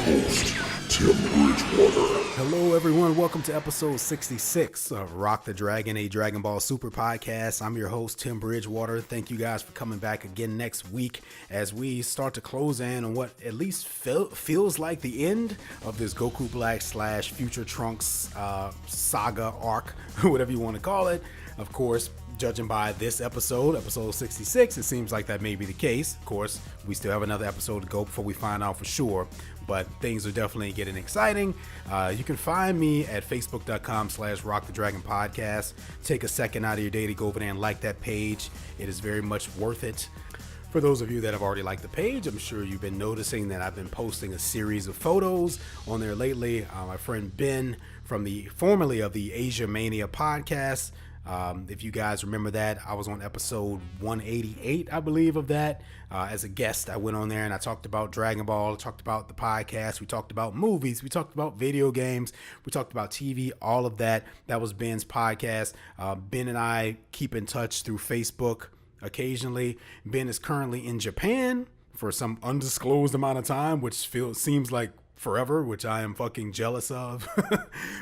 host, Tim Bridgewater. Hello, everyone. Welcome to episode 66 of Rock the Dragon, a Dragon Ball Super podcast. I'm your host, Tim Bridgewater. Thank you guys for coming back again next week as we start to close in on what at least feels like the end of this Goku Black / Future Trunks saga arc, whatever you want to call it. Of course, judging by this episode 66, it seems like that may be the case. Of course, we still have another episode to go before we find out for sure, but things are definitely getting exciting. You can find me at facebook.com/rockthedragonpodcast. Take a second out of your day to go over there and like that page. It is very much worth it. For those of you that have already liked the page, I'm sure you've been noticing that I've been posting a series of photos on there lately. My friend Ben from formerly of the Asia Mania podcast. If you guys remember that, I was on episode 188, I believe, of that. As a guest, I went on there and I talked about Dragon Ball, I talked about the podcast, we talked about movies, we talked about video games, we talked about TV, all of that. That was Ben's podcast. Ben and I keep in touch through Facebook occasionally. Ben is currently in Japan for some undisclosed amount of time, which seems like forever, which I am fucking jealous of.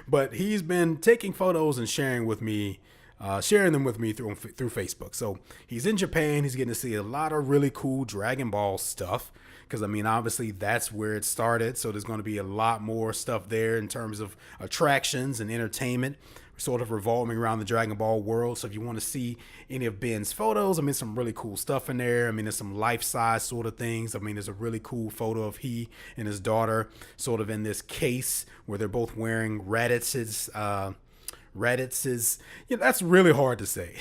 But he's been taking photos and sharing them with me through Facebook. So he's in Japan. He's getting to see a lot of really cool Dragon Ball stuff because, I mean, obviously that's where it started. So there's going to be a lot more stuff there in terms of attractions and entertainment sort of revolving around the Dragon Ball world. So if you want to see any of Ben's photos, I mean, some really cool stuff in there. I mean, there's some life-size sort of things. I mean, there's a really cool photo of he and his daughter sort of in this case where they're both wearing Raditz's, that's really hard to say.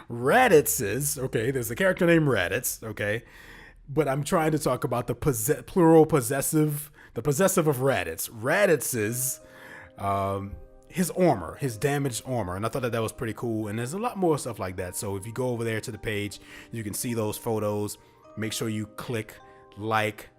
Raditz's, okay, there's a character named Raditz, okay, but I'm trying to talk about the plural possessive, the possessive of Raditz. Raditz's, his armor, his damaged armor, and I thought that was pretty cool, and there's a lot more stuff like that. So if you go over there to the page, you can see those photos. Make sure you click like,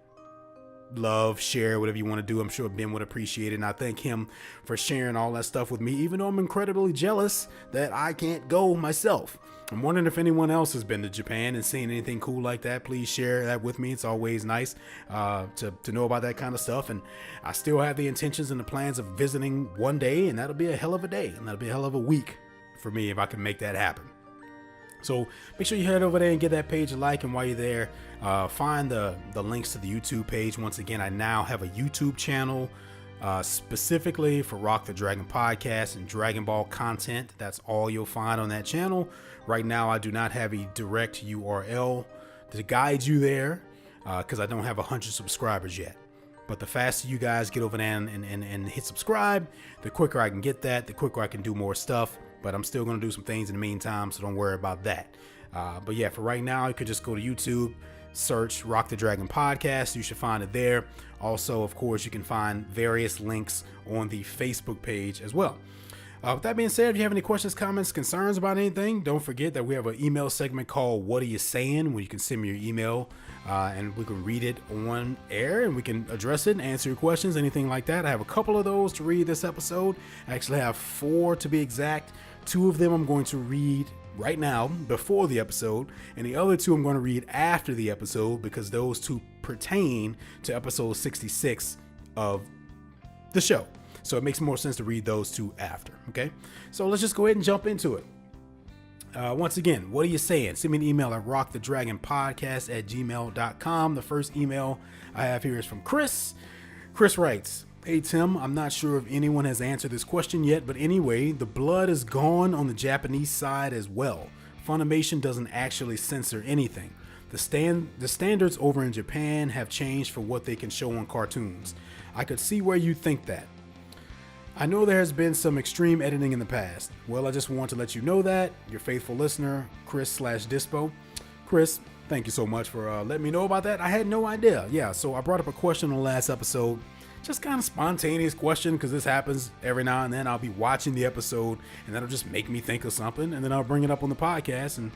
love, share, whatever you want to do. I'm sure Ben would appreciate it, and I thank him for sharing all that stuff with me, even though I'm incredibly jealous that I can't go myself. I'm wondering if anyone else has been to Japan and seen anything cool like that. Please share that with me. It's always nice to know about that kind of stuff, and I still have the intentions and the plans of visiting one day, and that'll be a hell of a day, and that'll be a hell of a week for me if I can make that happen. So make sure you head over there and get that page a like, and while you're there, find the links to the YouTube page. Once again, I now have a YouTube channel specifically for Rock the Dragon podcast and Dragon Ball content. That's all you'll find on that channel. Right now, I do not have a direct URL to guide you there because I don't have 100 subscribers yet. But the faster you guys get over there and hit subscribe, the quicker I can get that, the quicker I can do more stuff. But I'm still going to do some things in the meantime, so don't worry about that. But yeah, for right now, you could just go to YouTube, search Rock the Dragon podcast. You should find it there. Also, of course, you can find various links on the Facebook page as well. With that being said, if you have any questions, comments, concerns about anything, don't forget that we have an email segment called What Are You Saying? Where you can send me your email and we can read it on air and we can address it and answer your questions, anything like that. I have a couple of those to read this episode. I actually have 4 to be exact. 2 of them I'm going to read right now before the episode, and the other 2 I'm going to read after the episode because those 2 pertain to episode 66 of the show. So it makes more sense to read those 2 after. Okay, so let's just go ahead and jump into it. Once again, what are you saying? Send me an email at rockthedragonpodcast@gmail.com. The first email I have here is from Chris. Chris writes, "Hey Tim, I'm not sure if anyone has answered this question yet, but anyway, the blood is gone on the Japanese side as well. Funimation doesn't actually censor anything. The standards over in Japan have changed for what they can show on cartoons. I could see where you think that. I know there has been some extreme editing in the past. Well, I just want to let you know that. Your faithful listener, Chris/Dispo. Chris, thank you so much for letting me know about that. I had no idea. Yeah, so I brought up a question on the last episode. Just kind of spontaneous question because this happens every now and then. I'll be watching the episode and that'll just make me think of something, and then I'll bring it up on the podcast, and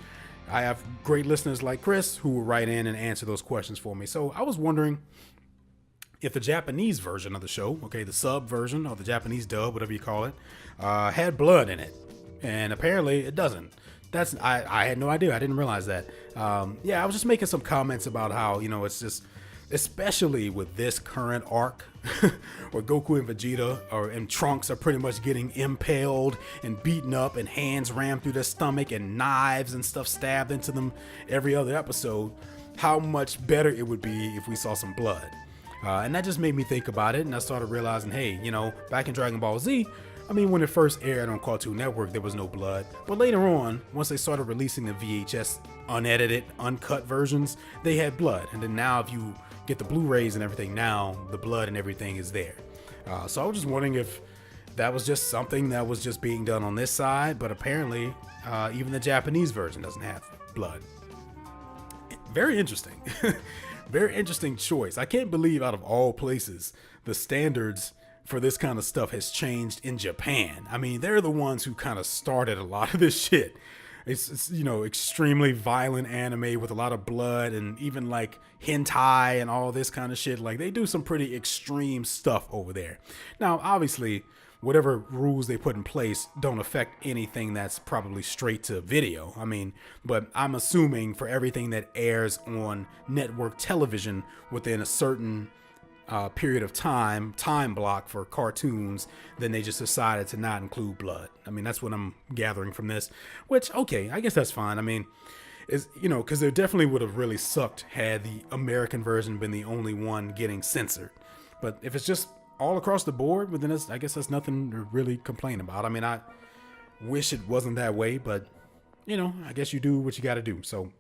I have great listeners like Chris who will write in and answer those questions for me. So I was wondering if the Japanese version of the show, okay, the sub version or the Japanese dub, whatever you call it, had blood in it. And apparently it doesn't. I had no idea. I didn't realize that. I was just making some comments about how, it's just especially with this current arc where Goku and Vegeta and Trunks are pretty much getting impaled and beaten up and hands rammed through their stomach and knives and stuff stabbed into them every other episode, how much better it would be if we saw some blood. And that just made me think about it, and I started realizing, hey, back in Dragon Ball Z, I mean, when it first aired on Cartoon Network, there was no blood. But later on, once they started releasing the VHS unedited, uncut versions, they had blood. And then now if you get the Blu-rays and everything, now the blood and everything is there. So I was just wondering if that was just something that was just being done on this side, but apparently even the Japanese version doesn't have blood. Very interesting. Very interesting choice. I can't believe out of all places, the standards for this kind of stuff has changed in Japan. I mean, they're the ones who kind of started a lot of this shit. It's extremely violent anime with a lot of blood and even like hentai and all this kind of shit. Like they do some pretty extreme stuff over there. Now, obviously, whatever rules they put in place don't affect anything that's probably straight to video. I mean, but I'm assuming for everything that airs on network television within a certain period of time block for cartoons, then they just decided to not include blood. I mean, that's what I'm gathering from this, which, okay, I guess that's fine. I mean, because there definitely would have really sucked had the American version been the only one getting censored. But if it's just all across the board, then I guess that's nothing to really complain about. I mean, I wish it wasn't that way, but I guess you do what you got to do. So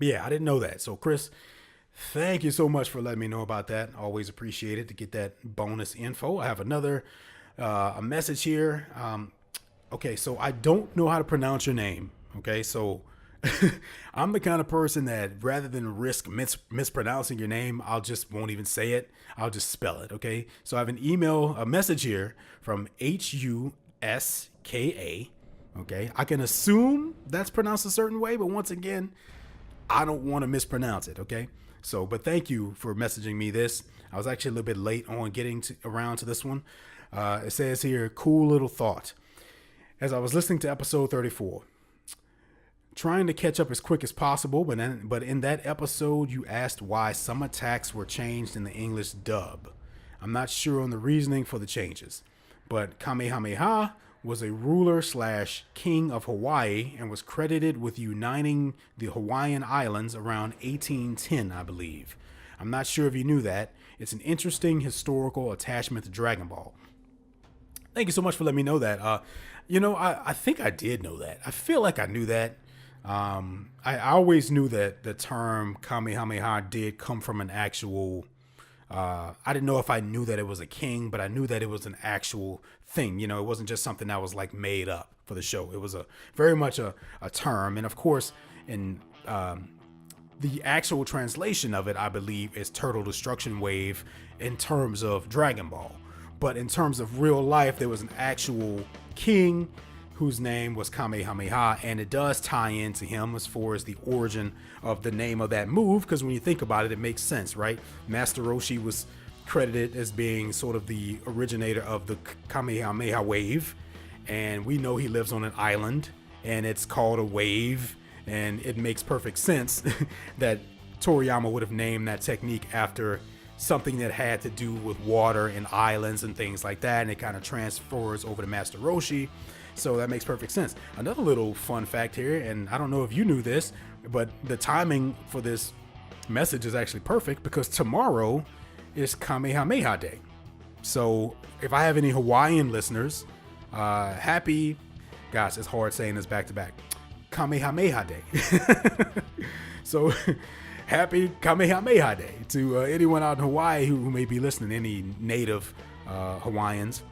yeah, I didn't know that. So Chris, thank you so much for letting me know about that. Always appreciate it to get that bonus info. I have another a message here. Okay, so I don't know how to pronounce your name. Okay, so I'm the kind of person that rather than risk mispronouncing your name, won't even say it. I'll just spell it. Okay, so I have a message here from Huska. Okay, I can assume that's pronounced a certain way, but once again, I don't want to mispronounce it. Okay. So, but thank you for messaging me this. I was actually a little bit late on getting around to this one. It says here, cool little thought. As I was listening to episode 34, trying to catch up as quick as possible, but in that episode, you asked why some attacks were changed in the English dub. I'm not sure on the reasoning for the changes, but Kamehameha was a ruler / king of Hawaii and was credited with uniting the Hawaiian Islands around 1810, I believe. I'm not sure if you knew that. It's an interesting historical attachment to Dragon Ball. Thank you so much for letting me know that. I think I did know that. I feel like I knew that. I always knew that the term Kamehameha did come from an actual... I didn't know if I knew that it was a king, but I knew that it was an actual thing. It wasn't just something that was like made up for the show. It was very much a term. And of course, in the actual translation of it, I believe, is Turtle Destruction Wave in terms of Dragon Ball. But in terms of real life, there was an actual king whose name was Kamehameha, and it does tie into him as far as the origin of the name of that move, because when you think about it, it makes sense, right? Master Roshi was credited as being sort of the originator of the Kamehameha wave, and we know he lives on an island, and it's called a wave, and it makes perfect sense that Toriyama would have named that technique after something that had to do with water and islands and things like that, and it kind of transfers over to Master Roshi. So that makes perfect sense. Another little fun fact here, and I don't know if you knew this, but the timing for this message is actually perfect because tomorrow is Kamehameha Day. So if I have any Hawaiian listeners, happy, gosh, it's hard saying this back to back, Kamehameha Day. So happy Kamehameha Day to anyone out in Hawaii who may be listening, any native Hawaiians.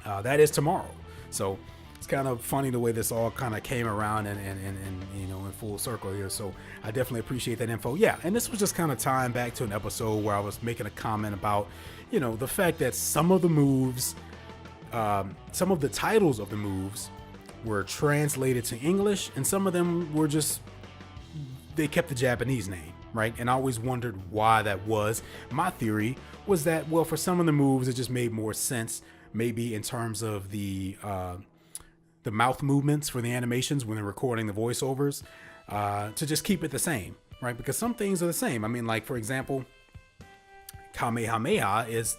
That is tomorrow. So it's kind of funny the way this all kind of came around and in full circle here. So I definitely appreciate that info. Yeah, and this was just kind of tying back to an episode where I was making a comment about, the fact that some of the moves, some of the titles of the moves were translated to English, and some of them were they kept the Japanese name, right? And I always wondered why that was. My theory was that, well, for some of the moves, it just made more sense, maybe in terms of the mouth movements for the animations when they're recording the voiceovers, to just keep it the same, right? Because some things are the same. I mean, like, for example, Kamehameha is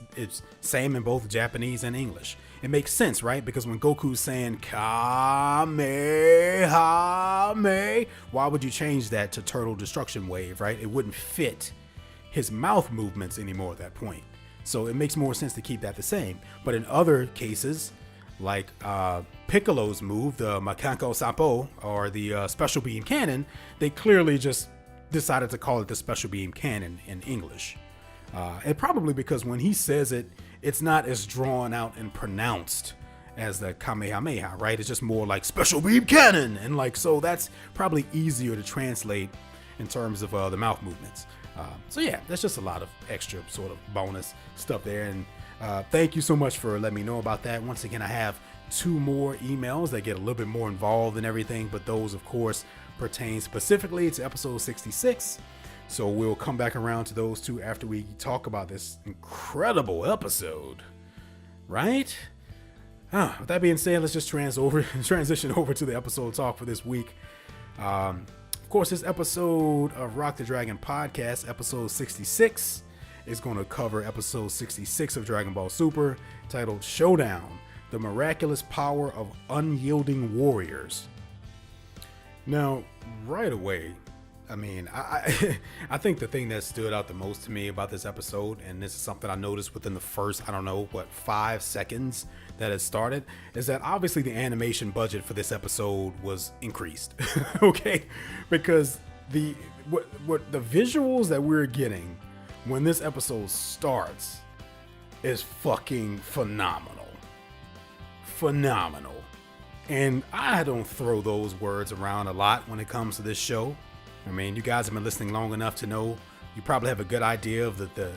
same in both Japanese and English. It makes sense, right? Because when Goku's saying Kamehameha, why would you change that to Turtle Destruction Wave, right? It wouldn't fit his mouth movements anymore at that point. So it makes more sense to keep that the same. But in other cases, like Piccolo's move, the Makanko Sapo, or the Special Beam Cannon, they clearly just decided to call it the Special Beam Cannon in English. And probably because when he says it, it's not as drawn out and pronounced as the Kamehameha, right? It's just more like Special Beam Cannon. And like, so that's probably easier to translate in terms of the mouth movements. So yeah, that's just a lot of extra sort of bonus stuff there. And thank you so much for letting me know about that. Once again, I have 2 more emails that get a little bit more involved and everything, but those of course pertain specifically to episode 66. So we'll come back around to those 2 after we talk about this incredible episode, right? With that being said, let's just transition over to the episode talk for this week. Of course, this episode of Rock the Dragon podcast, episode 66, is going to cover episode 66 of Dragon Ball Super, titled Showdown, the Miraculous Power of Unyielding Warriors. Now, right away, I mean, I think the thing that stood out the most to me about this episode, and this is something I noticed within the first, 5 seconds that it started, is that obviously the animation budget for this episode was increased. Okay, because the visuals that we're getting when this episode starts is fucking phenomenal. And I don't throw those words around a lot when it comes to this show. I mean, you guys have been listening long enough to know you probably have a good idea of the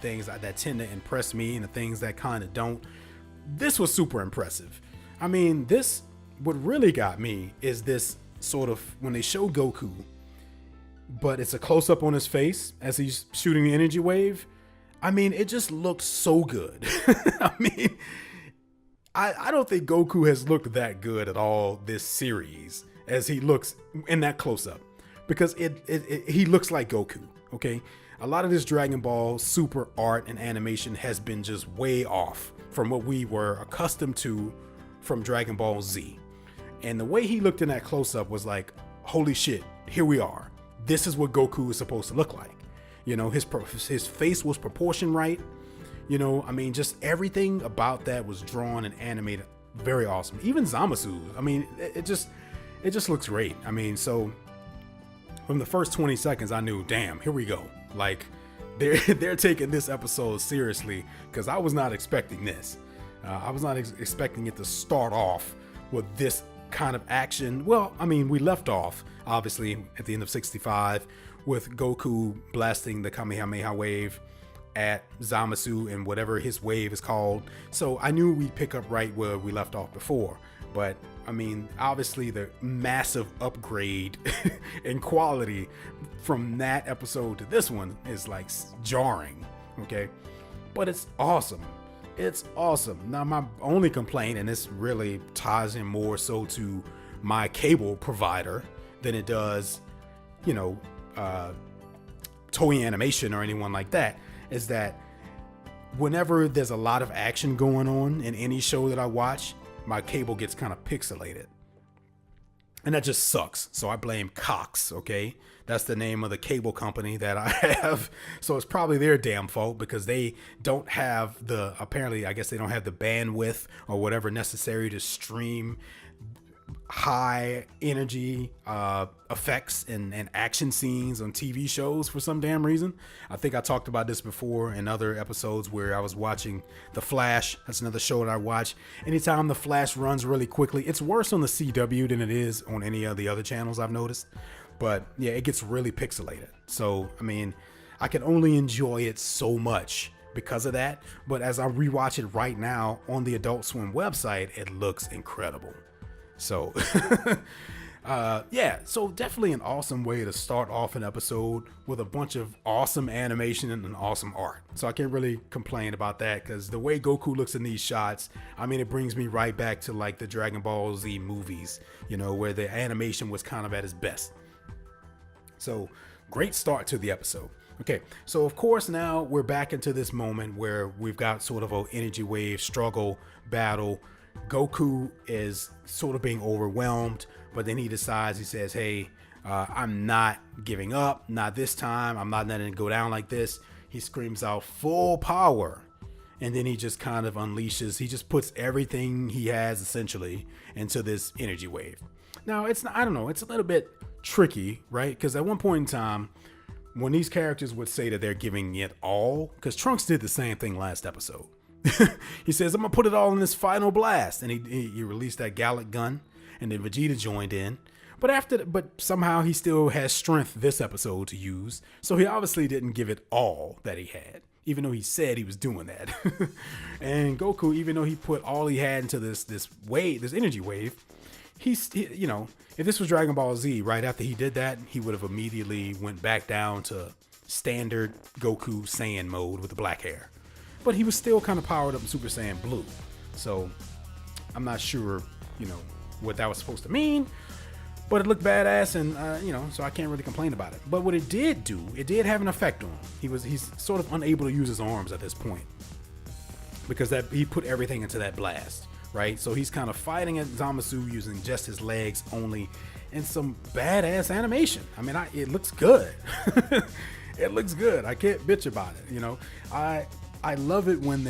things that tend to impress me and the things that kind of don't. This was super impressive. I mean, what really got me is this sort of, when they show Goku, but it's a close up on his face as he's shooting the energy wave. I mean, it just looks so good. I mean, I don't think Goku has looked that good at all this series as he looks in that close up. Because he looks like Goku, okay? A lot of this Dragon Ball Super art and animation has been just way off from what we were accustomed to from Dragon Ball Z. And the way he looked in that close-up was like, holy shit, here we are. This is what Goku is supposed to look like. You know, his face was proportioned right. You know, I mean, just everything about that was drawn and animated very awesome. Even Zamasu, I mean, it just looks great. I mean, so from the first 20 seconds, I knew, damn, here we go. Like, they're taking this episode seriously, because I was not expecting this. I was not expecting it to start off with this kind of action. Well, I mean, we left off, obviously, at the end of 65 with Goku blasting the Kamehameha wave at Zamasu and whatever his wave is called. So I knew we'd pick up right where we left off before. But I mean, obviously the massive upgrade in quality from that episode to this one is like jarring, okay? But it's awesome. It's awesome. Now, my only complaint, and this really ties in more so to my cable provider than it does, you know, Toei Animation or anyone like that, is that whenever there's a lot of action going on in any show that I watch, my cable gets kind of pixelated. And that just sucks. So I blame Cox, okay? That's the name of the cable company that I have. So it's probably their damn fault, because they don't have apparently, I guess they don't have the bandwidth or whatever necessary to stream high energy effects and action scenes on TV shows for some damn reason. I think I talked about this before in other episodes where I was watching The Flash. That's another show that I watch. Anytime The Flash runs really quickly, it's worse on the CW than it is on any of the other channels I've noticed. But yeah, it gets really pixelated. So, I mean, I can only enjoy it so much because of that. But as I rewatch it right now on the Adult Swim website, it looks incredible. So, yeah, so definitely an awesome way to start off an episode with a bunch of awesome animation and awesome art. So I can't really complain about that, because the way Goku looks in these shots, I mean, it brings me right back to like the Dragon Ball Z movies, you know, where the animation was kind of at its best. So Great start to the episode. Okay, so of course now we're back into this moment where we've got sort of an energy wave struggle battle. Goku is sort of being overwhelmed, but then he decides, he says, hey, I'm not giving up, not this time. I'm not letting it go down like this. He screams out full power, and then he just kind of unleashes, he just puts everything he has essentially into this energy wave. Now it's not, I don't know, it's a little bit tricky, right? Because at one point in time, when these characters would say that they're giving it all, because Trunks did the same thing last episode. He says, I'm gonna put it all in this final blast, and he released that Gallic gun, and then Vegeta joined in. But somehow he still has strength this episode to use, so he obviously didn't give it all that he had, even though he said he was doing that. And Goku, even though he put all he had into this wave, this energy wave, you know, if this was Dragon Ball Z, right after he did that, he would have immediately went back down to standard Goku Saiyan mode with the black hair. But he was still kind of powered up in Super Saiyan Blue. So I'm not sure, you know, what that was supposed to mean. But it looked badass, and you know, so I can't really complain about it. But what it did do, it did have an effect on him. He's sort of unable to use his arms at this point because he put everything into that blast. Right, so he's kind of fighting at Zamasu using just his legs only, and some badass animation. I mean, it looks good. It looks good. I can't bitch about it. You know, I love it when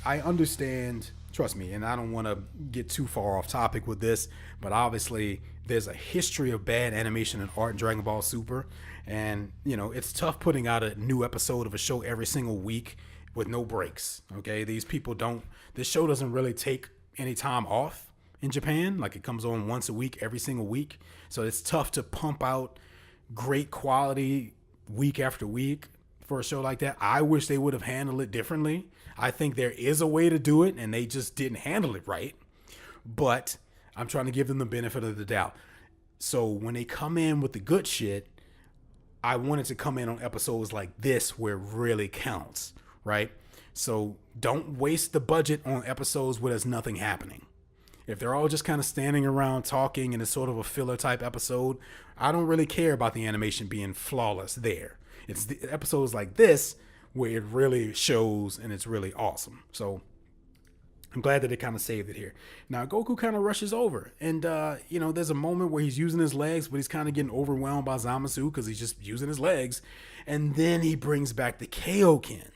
I understand. Trust me, and I don't want to get too far off topic with this, but obviously there's a history of bad animation and art in Dragon Ball Super, and you know it's tough putting out a new episode of a show every single week with no breaks. Okay, this show doesn't really take any time off in Japan. Like, it comes on once a week, every single week. So it's tough to pump out great quality week after week for a show like that. I wish they would have handled it differently. I think there is a way to do it, and they just didn't handle it right. But I'm trying to give them the benefit of the doubt. So when they come in with the good shit, I wanted to come in on episodes like this where it really counts, right? So don't waste the budget on episodes where there's nothing happening. If they're all just kind of standing around talking and it's sort of a filler type episode, I don't really care about the animation being flawless there. It's the episodes like this where it really shows and it's really awesome. So I'm glad that they kind of saved it here. Now Goku kind of rushes over, and you know, there's a moment where he's using his legs, but he's kind of getting overwhelmed by Zamasu because he's just using his legs. And then he brings back the Kaioken.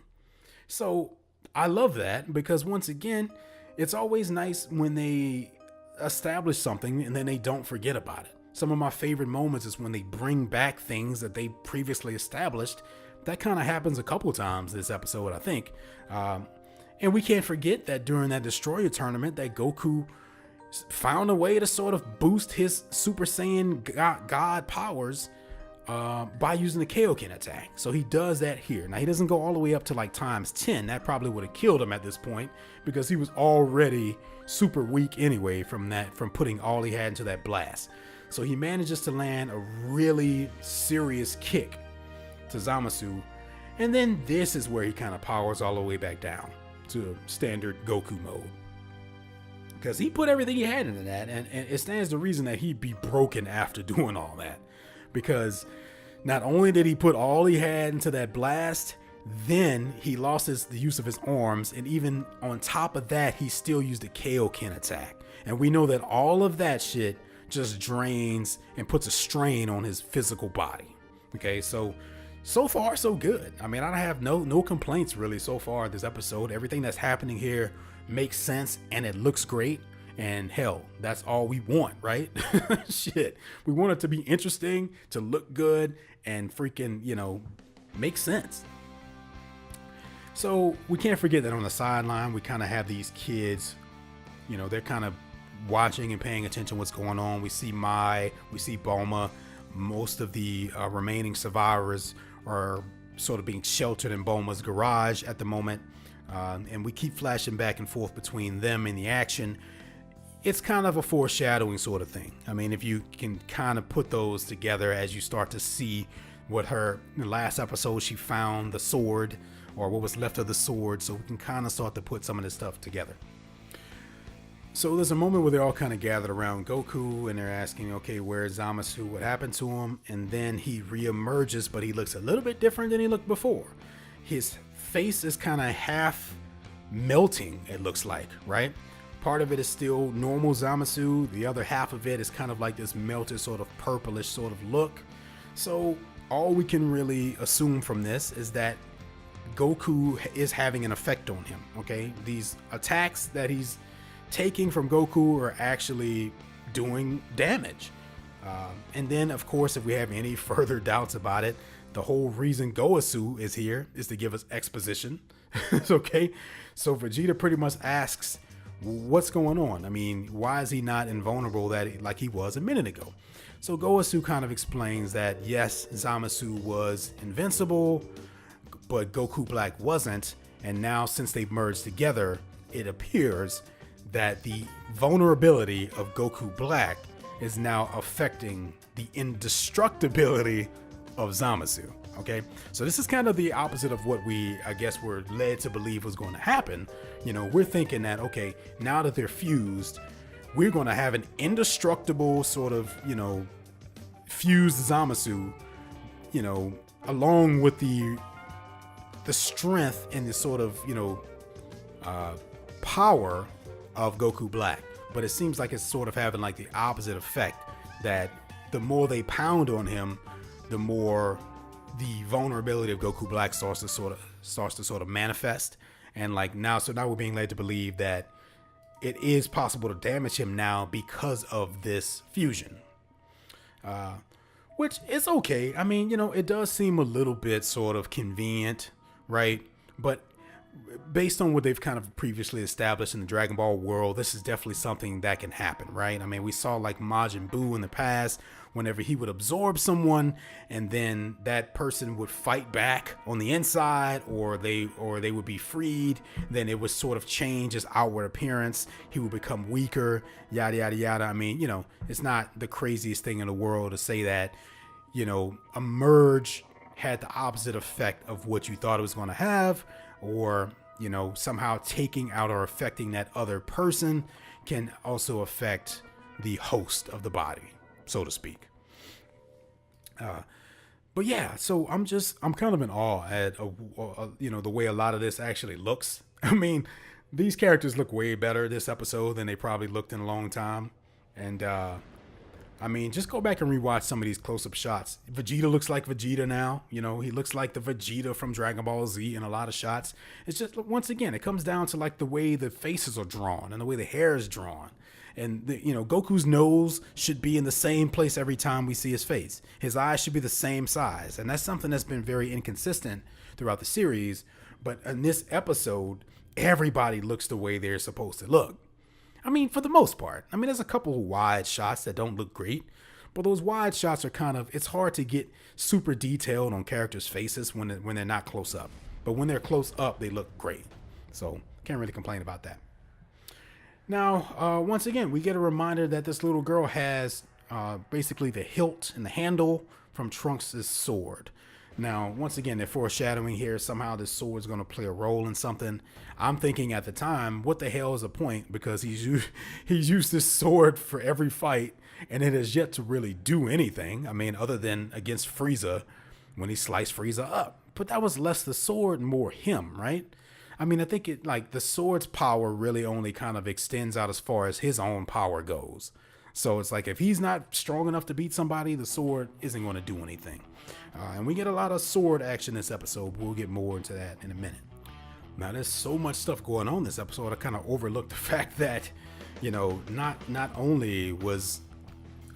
So I love that, because once again, it's always nice when they establish something and then they don't forget about it. Some of my favorite moments is when they bring back things that they previously established. That kind of happens a couple times this episode, I think. And we can't forget that during that Destroyer tournament, that Goku found a way to sort of boost his Super Saiyan God powers by using the Kaioken attack. So he does that here. Now he doesn't go all the way up to like times 10. That probably would have killed him at this point, because he was already super weak anyway from putting all he had into that blast. So he manages to land a really serious kick to Zamasu. And then this is where he kind of powers all the way back down to standard Goku mode, because he put everything he had into that, and it stands to reason that he'd be broken after doing all that. Because not only did he put all he had into that blast, then he lost the use of his arms, and even on top of that, he still used a Kaioken attack. And we know that all of that shit just drains and puts a strain on his physical body. Okay, so far so good. I mean, I have no complaints really so far this episode. Everything that's happening here makes sense, and it looks great. And hell, that's all we want, right? Shit. We want it to be interesting, to look good, and freaking, you know, make sense. So we can't forget that on the sideline, we kind of have these kids, you know, they're kind of watching and paying attention to what's going on. We see Mai, we see Bulma. Most of the remaining survivors are sort of being sheltered in Bulma's garage at the moment. And we keep flashing back and forth between them and the action. It's kind of a foreshadowing sort of thing. I mean, if you can kind of put those together as you start to see what in the last episode, she found the sword, or what was left of the sword, so we can kind of start to put some of this stuff together. So there's a moment where they're all kind of gathered around Goku and they're asking, okay, where's Zamasu? What happened to him? And then he reemerges, but he looks a little bit different than he looked before. His face is kind of half melting, it looks like, right? Part of it is still normal Zamasu. The other half of it is kind of like this melted sort of purplish sort of look. So all we can really assume from this is that Goku is having an effect on him, okay? These attacks that he's taking from Goku are actually doing damage. And then, of course, if we have any further doubts about it, the whole reason Goasu is here is to give us exposition. Okay? So Vegeta pretty much asks, what's going on? I mean, why is he not invulnerable like he was a minute ago? So Goasu kind of explains that, yes, Zamasu was invincible, but Goku Black wasn't. And now since they've merged together, it appears that the vulnerability of Goku Black is now affecting the indestructibility of Zamasu. Okay, so this is kind of the opposite of what I guess were led to believe was going to happen. You know, we're thinking that, okay, now that they're fused, we're going to have an indestructible sort of, fused Zamasu, along with the strength and the sort of, power of Goku Black. But it seems like it's sort of having like the opposite effect, that the more they pound on him, the more the vulnerability of Goku Black starts to sort of manifest. And like now we're being led to believe that it is possible to damage him now because of this fusion. Which is okay. I mean, it does seem a little bit sort of convenient, right? But based on what they've kind of previously established in the Dragon Ball world, this is definitely something that can happen, right? I mean, we saw like Majin Buu in the past, whenever he would absorb someone and then that person would fight back on the inside, or they would be freed, then it would sort of change his outward appearance. He would become weaker, yada, yada, yada. I mean, it's not the craziest thing in the world to say that, a merge had the opposite effect of what you thought it was going to have, or somehow taking out or affecting that other person can also affect the host of the body, so to speak. But yeah, so I'm kind of in awe at the way a lot of this actually looks. I mean, these characters look way better this episode than they probably looked in a long time. And I mean, just go back and rewatch some of these close-up shots. Vegeta looks like Vegeta now. He looks like the Vegeta from Dragon Ball Z in a lot of shots. It's just, once again, it comes down to like the way the faces are drawn and the way the hair is drawn. And Goku's nose should be in the same place every time we see his face. His eyes should be the same size. And that's something that's been very inconsistent throughout the series. But in this episode, everybody looks the way they're supposed to look. I mean, for the most part. I mean, there's a couple of wide shots that don't look great, but those wide shots are it's hard to get super detailed on characters' faces when they're not close up. But when they're close up, they look great. So can't really complain about that. Now, once again, we get a reminder that this little girl has basically the hilt and the handle from Trunks' sword. Now, once again, they're foreshadowing here. Somehow this sword is going to play a role in something. I'm thinking at the time, what the hell is the point? Because he's used this sword for every fight, and it has yet to really do anything. I mean, other than against Frieza, when he sliced Frieza up. But that was less the sword, more him, right? I mean, I think the sword's power really only kind of extends out as far as his own power goes. So it's like, if he's not strong enough to beat somebody, the sword isn't going to do anything. And we get a lot of sword action this episode. We'll get more into that in a minute. Now, there's so much stuff going on this episode. I kind of overlooked the fact that, not only was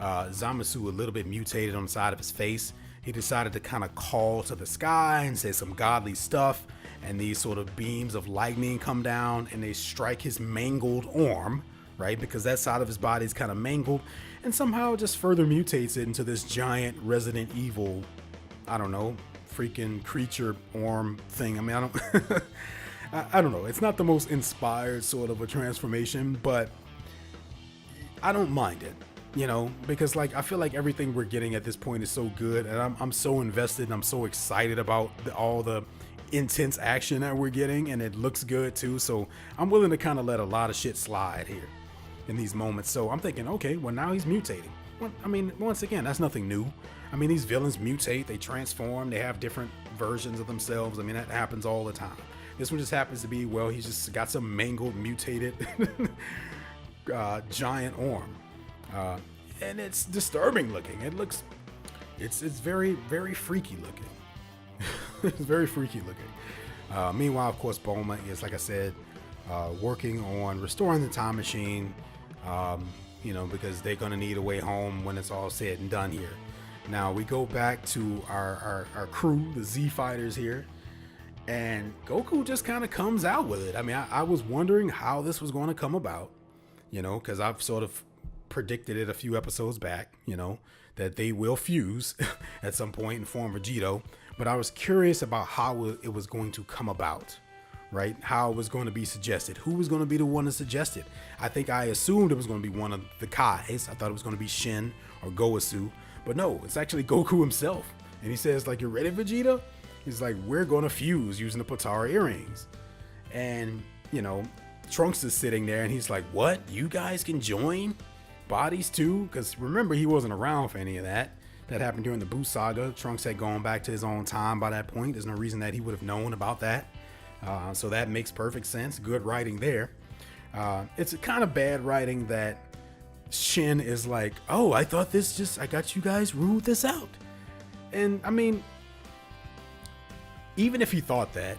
Zamasu a little bit mutated on the side of his face, he decided to kind of call to the sky and say some godly stuff. And these sort of beams of lightning come down and they strike his mangled arm, right? Because that side of his body is kind of mangled, and somehow just further mutates it into this giant Resident Evil, I don't know, freaking creature arm thing. I mean, I don't know. It's not the most inspired sort of a transformation, but I don't mind it, because I feel like everything we're getting at this point is so good, and I'm so invested and I'm so excited about all the intense action that we're getting, and it looks good too. So I'm willing to kind of let a lot of shit slide here. in these moments. So I'm thinking, okay, well, now he's mutating. Well, I mean, once again, that's nothing new. I mean, these villains mutate, they transform, they have different versions of themselves. I mean, that happens all the time. This one just happens to be, well, he's just got some mangled, mutated giant arm. And it's disturbing looking. It's very, very freaky looking. It's very freaky looking. Meanwhile, of course, Bulma is, like I said, working on restoring the time machine, because they're going to need a way home when it's all said and done here. Now we go back to our crew, the Z Fighters here, and Goku just kind of comes out with it. I mean, I was wondering how this was going to come about, because I've sort of predicted it a few episodes back, that they will fuse at some point and form Vegito. But I was curious about how it was going to come about, right? How it was going to be suggested. Who was going to be the one to suggest it? I think I assumed it was going to be one of the Kais. I thought it was going to be Shin or Gowasu. But no, it's actually Goku himself. And he says, like, you ready, Vegeta? He's like, we're going to fuse using the Potara earrings. And, Trunks is sitting there and he's like, what? You guys can join bodies too? Because remember, he wasn't around for any of that. That happened during the Buu saga. Trunks had gone back to his own time by that point. There's no reason that he would have known about that. So that makes perfect sense. Good writing there. It's a kind of bad writing that Shin is like, oh, I thought I got you guys ruled this out. And I mean, even if he thought that,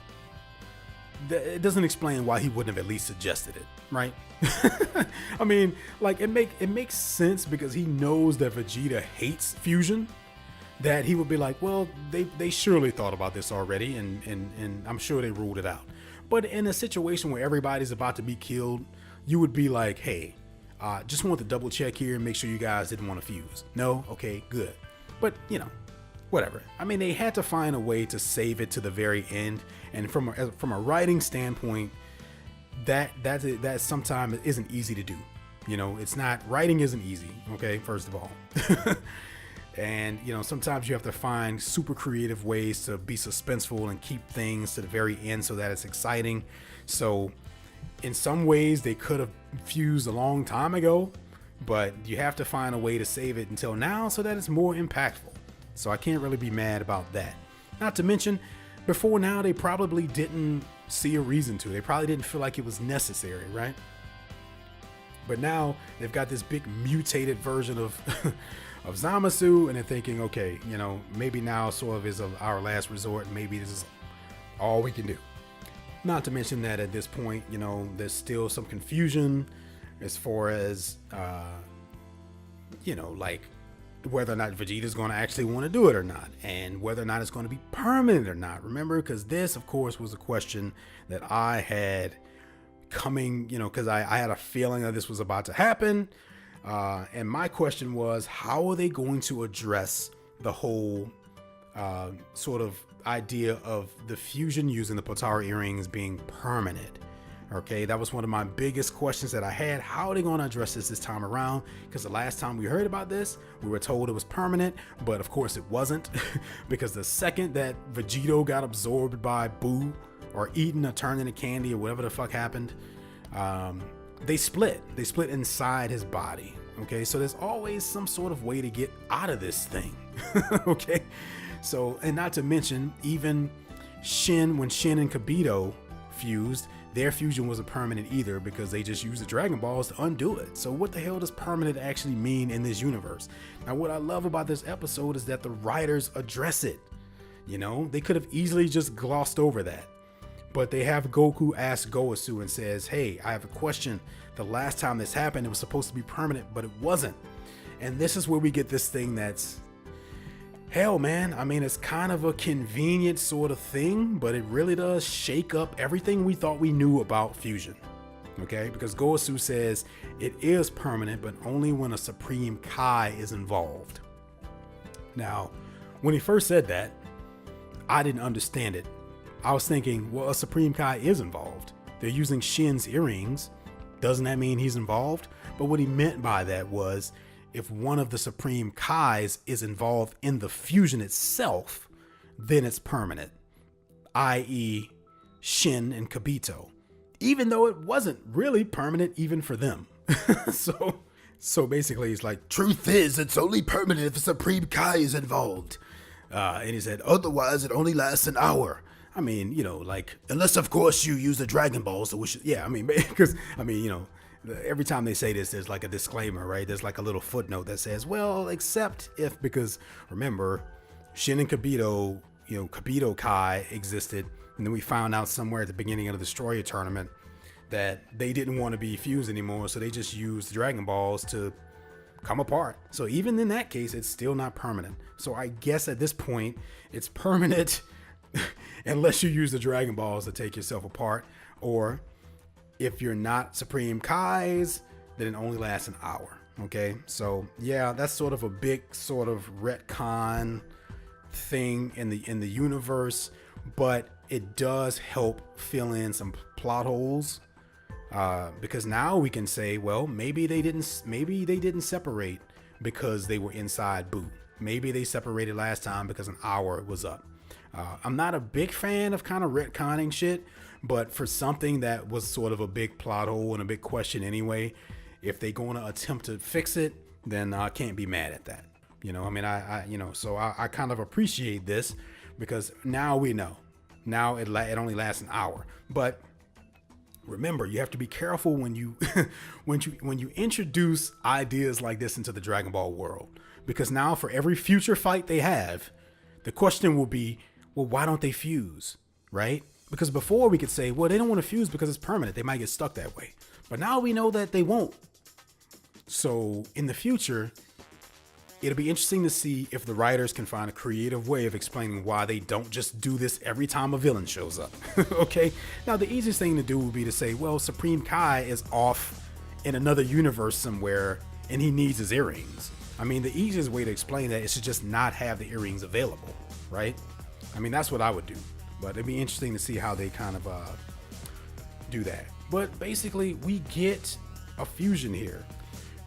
it doesn't explain why he wouldn't have at least suggested it, right? I mean, like, it makes sense because he knows that Vegeta hates fusion, that he would be like, well, they surely thought about this already, and I'm sure they ruled it out. But in a situation where everybody's about to be killed, you would be like, hey, just want to double check here and make sure you guys didn't want to fuse. No? Okay, good. But, whatever. I mean, they had to find a way to save it to the very end. And from a writing standpoint, that sometimes isn't easy to do. It's not, writing isn't easy. Okay, first of all. And, sometimes you have to find super creative ways to be suspenseful and keep things to the very end so that it's exciting. So in some ways they could have fused a long time ago, but you have to find a way to save it until now so that it's more impactful. So I can't really be mad about that. Not to mention, before now, they probably didn't see a reason to. They probably didn't feel like it was necessary, right? But now they've got this big mutated version of Zamasu, and they're thinking, okay, maybe now sort of is our last resort, and maybe this is all we can do. Not to mention that at this point, there's still some confusion as far as, like whether or not Vegeta's going to actually want to do it or not, and whether or not it's going to be permanent or not. Remember, because this, of course, was a question that I had coming, because I had a feeling that this was about to happen. And my question was, how are they going to address the whole sort of idea of the fusion using the Potara earrings being permanent? Okay, that was one of my biggest questions that I had. How are they going to address this time around? Because the last time we heard about this, we were told it was permanent, but of course it wasn't. Because the second that Vegito got absorbed by Buu, or eaten or turned into candy, or whatever the fuck happened, they split. They split inside his body. Okay, so there's always some sort of way to get out of this thing. Okay, so, and not to mention, even when Shin and Kibito fused, their fusion wasn't permanent either, because they just used the Dragon Balls to undo it. So what the hell does permanent actually mean in this universe? Now, what I love about this episode is that the writers address it. They could have easily just glossed over that. But they have Goku ask Gowasu and says, hey, I have a question. The last time this happened, it was supposed to be permanent, but it wasn't. And this is where we get this thing that's, hell, man. I mean, it's kind of a convenient sort of thing, but it really does shake up everything we thought we knew about fusion. Okay? Because Gowasu says it is permanent, but only when a Supreme Kai is involved. Now, when he first said that, I didn't understand it. I was thinking, well, a Supreme Kai is involved. They're using Shin's earrings. Doesn't that mean he's involved? But what he meant by that was, if one of the Supreme Kais is involved in the fusion itself, then it's permanent. I.e., Shin and Kibito. Even though it wasn't really permanent even for them. so so basically he's like, truth is, it's only permanent if Supreme Kai is involved. And he said, otherwise it only lasts an hour. I mean, like, unless of course you use the Dragon Balls, so we should, yeah, I mean, because, I mean, every time they say this, there's like a disclaimer, right? There's like a little footnote that says, well, except if, because remember, Shin and Kibito, Kibito Kai existed, and then we found out somewhere at the beginning of the Destroyer tournament that they didn't want to be fused anymore, so they just used the Dragon Balls to come apart. So even in that case, it's still not permanent. So I guess at this point, it's permanent unless you use the Dragon Balls to take yourself apart, or if you're not Supreme Kais, then it only lasts an hour. Okay, so yeah, that's sort of a big sort of retcon thing in the universe, but it does help fill in some plot holes, because now we can say, well, maybe they didn't separate because they were inside Buu. Maybe they separated last time because an hour was up. I'm not a big fan of kind of retconning shit, but for something that was sort of a big plot hole and a big question anyway, if they're going to attempt to fix it, then I can't be mad at that. I mean, so I kind of appreciate this, because now we know. Now it only lasts an hour. But remember, you have to be careful when you when you introduce ideas like this into the Dragon Ball world, because now for every future fight they have, the question will be, well, why don't they fuse, right? Because before we could say, well, they don't want to fuse because it's permanent. They might get stuck that way. But now we know that they won't. So in the future, it'll be interesting to see if the writers can find a creative way of explaining why they don't just do this every time a villain shows up. Okay? Now, the easiest thing to do would be to say, well, Supreme Kai is off in another universe somewhere and he needs his earrings. I mean, the easiest way to explain that is to just not have the earrings available, right? I mean, that's what I would do. But it'd be interesting to see how they kind of do that. But basically, we get a fusion here.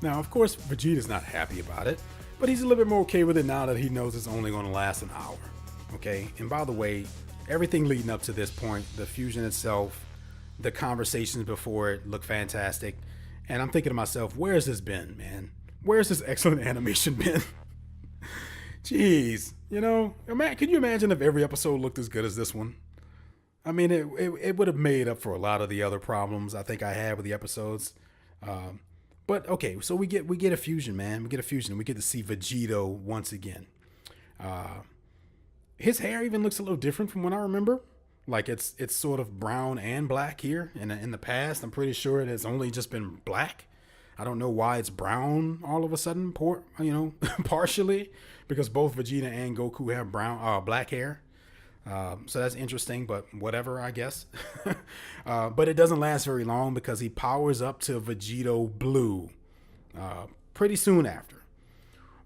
Now, of course, Vegeta's not happy about it, but he's a little bit more okay with it now that he knows it's only going to last an hour. Okay? And by the way, everything leading up to this point, the fusion itself, the conversations before it look fantastic. And I'm thinking to myself, where's this been, man? Where's this excellent animation been? Jeez, can you imagine if every episode looked as good as this one? I mean, it would have made up for a lot of the other problems I think I had with the episodes. But okay, so we get a fusion, man. We get a fusion. We get to see Vegito once again. His hair even looks a little different from what I remember. Like it's sort of brown and black here. In the past, I'm pretty sure it has only just been black. I don't know why it's brown all of a sudden, partially, because both Vegeta and Goku have black hair. So that's interesting, but whatever, I guess. But it doesn't last very long because he powers up to Vegito Blue pretty soon after,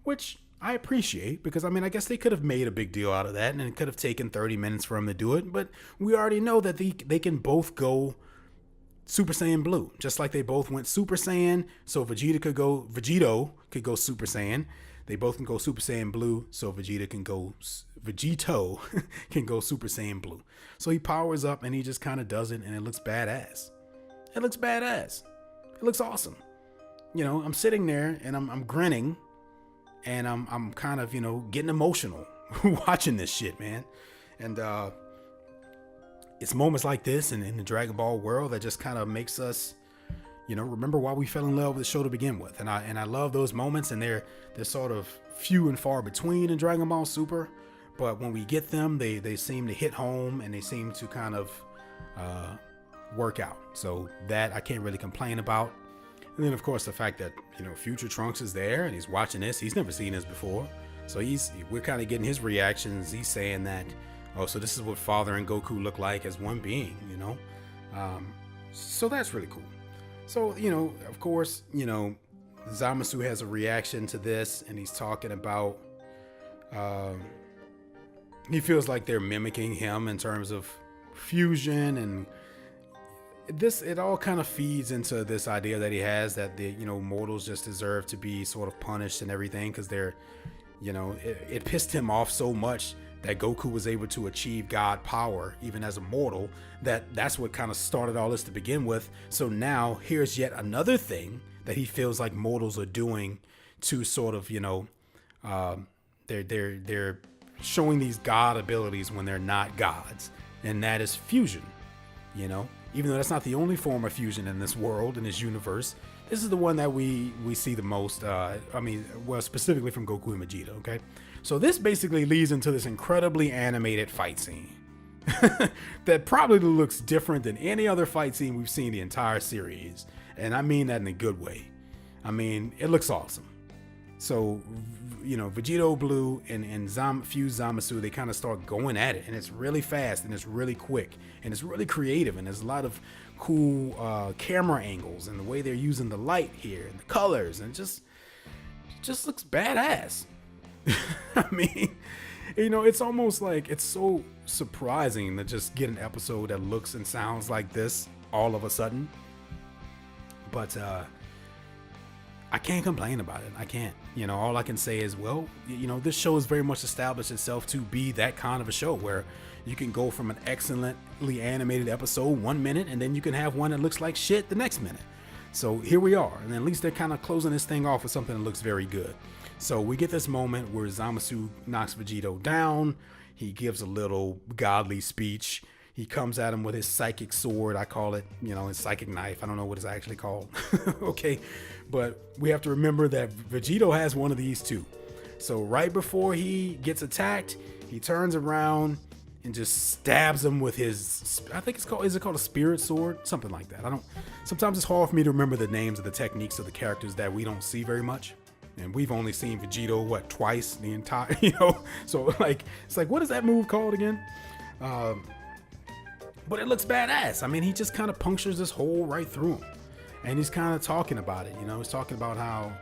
which I appreciate, because I mean, I guess they could have made a big deal out of that and it could have taken 30 minutes for him to do it, but we already know that they can both go Super Saiyan Blue, just like they both went Super Saiyan, so Vegito could go Super Saiyan. They both can go Super Saiyan Blue, so Vegito can go Super Saiyan Blue. So he powers up and he just kind of does it, and it looks badass. It looks awesome. I'm sitting there and I'm grinning, and I'm kind of getting emotional watching this shit, man. And it's moments like this and in the Dragon Ball world that just kind of makes us, remember why we fell in love with the show to begin with. And I love those moments, and they're sort of few and far between in Dragon Ball Super. But when we get them, they seem to hit home, and they seem to kind of work out. So that I can't really complain about. And then, of course, the fact that, Future Trunks is there and he's watching this. He's never seen this before. So we're kind of getting his reactions. He's saying that, oh, so this is what Father and Goku look like as one being, So that's really cool. So, of course, Zamasu has a reaction to this, and he's talking about, he feels like they're mimicking him in terms of fusion, and it all kind of feeds into this idea that he has that the, mortals just deserve to be sort of punished and everything, because they're, it pissed him off so much that Goku was able to achieve God power even as a mortal, that's what kind of started all this to begin with. So now here's yet another thing that he feels like mortals are doing to sort of, they're showing these god abilities when they're not gods, and that is fusion. Even though that's not the only form of fusion in this world, in this universe, this is the one that we see the most. Specifically from Goku and Vegeta. Okay, so this basically leads into this incredibly animated fight scene that probably looks different than any other fight scene we've seen the entire series, and I mean that in a good way. I mean, it looks awesome. So, Vegito Blue and Fuse Zamasu, they kind of start going at it, and it's really fast, and it's really quick, and it's really creative, and there's a lot of cool camera angles, and the way they're using the light here, and the colors, and it just looks badass. I mean, it's almost like it's so surprising to just get an episode that looks and sounds like this all of a sudden. But I can't complain about it. I can't. All I can say is, well, this show has very much established itself to be that kind of a show where you can go from an excellently animated episode 1 minute, and then you can have one that looks like shit the next minute. So here we are, and at least they're kind of closing this thing off with something that looks very good. So we get this moment where Zamasu knocks Vegito down. He gives a little godly speech. He comes at him with his psychic sword. I call it, his psychic knife. I don't know what it's actually called. Okay. But we have to remember that Vegito has one of these too. So right before he gets attacked, he turns around and just stabs him with his, I think is it called a spirit sword? Something like that. Sometimes it's hard for me to remember the names of the techniques of the characters that we don't see very much. And we've only seen Vegito, twice the entire, So it's like, what is that move called again? But it looks badass. I mean, he just kind of punctures this hole right through him. And he's kind of talking about it. He's talking about how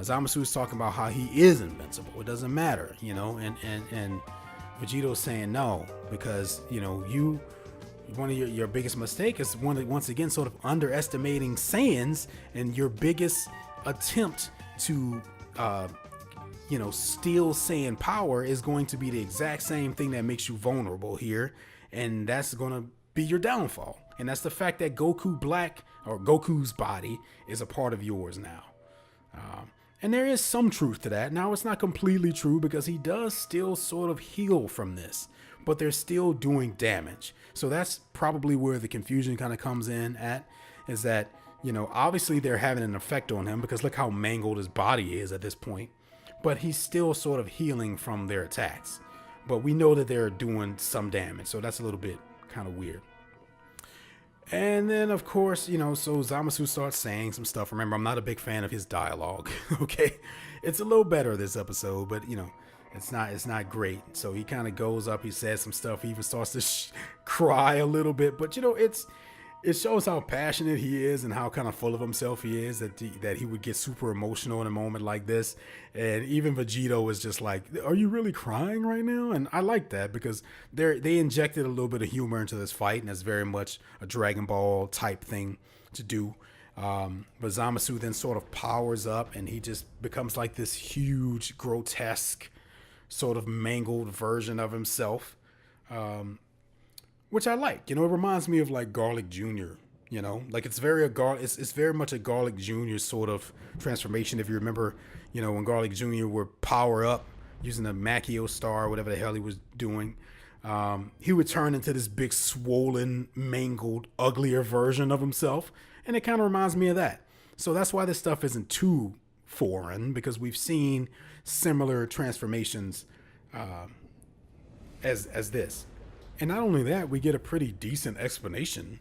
Zamasu is talking about how he is invincible. It doesn't matter, and Vegito's saying no, because, one of your biggest mistake is once again sort of underestimating Saiyans, and your biggest attempt to steal Saiyan power is going to be the exact same thing that makes you vulnerable here, and that's going to be your downfall. And that's the fact that Goku's body is a part of yours now. And there is some truth to that. Now, it's not completely true because he does still sort of heal from this, but they're still doing damage. So that's probably where the confusion kind of comes in at, is that, obviously they're having an effect on him because look how mangled his body is at this point, but he's still sort of healing from their attacks. But we know that they're doing some damage, so that's a little bit kind of weird. And then, of course, so Zamasu starts saying some stuff. Remember, I'm not a big fan of his dialogue, okay? It's a little better this episode, but, it's not great. So he kind of goes up, he says some stuff, he even starts to cry a little bit. But, it shows how passionate he is and how kind of full of himself he is, that he would get super emotional in a moment like this. And even Vegito is just like, are you really crying right now? And I like that because they injected a little bit of humor into this fight, and that's very much a Dragon Ball type thing to do. But Zamasu then sort of powers up, and he just becomes like this huge, grotesque, sort of mangled version of himself. Which I like, it reminds me of like Garlic Jr., like it's very much a Garlic Jr. sort of transformation. If you remember, when Garlic Jr. would power up using the Makio star, whatever the hell he was doing, he would turn into this big, swollen, mangled, uglier version of himself. And it kind of reminds me of that. So that's why this stuff isn't too foreign, because we've seen similar transformations as this. And not only that, we get a pretty decent explanation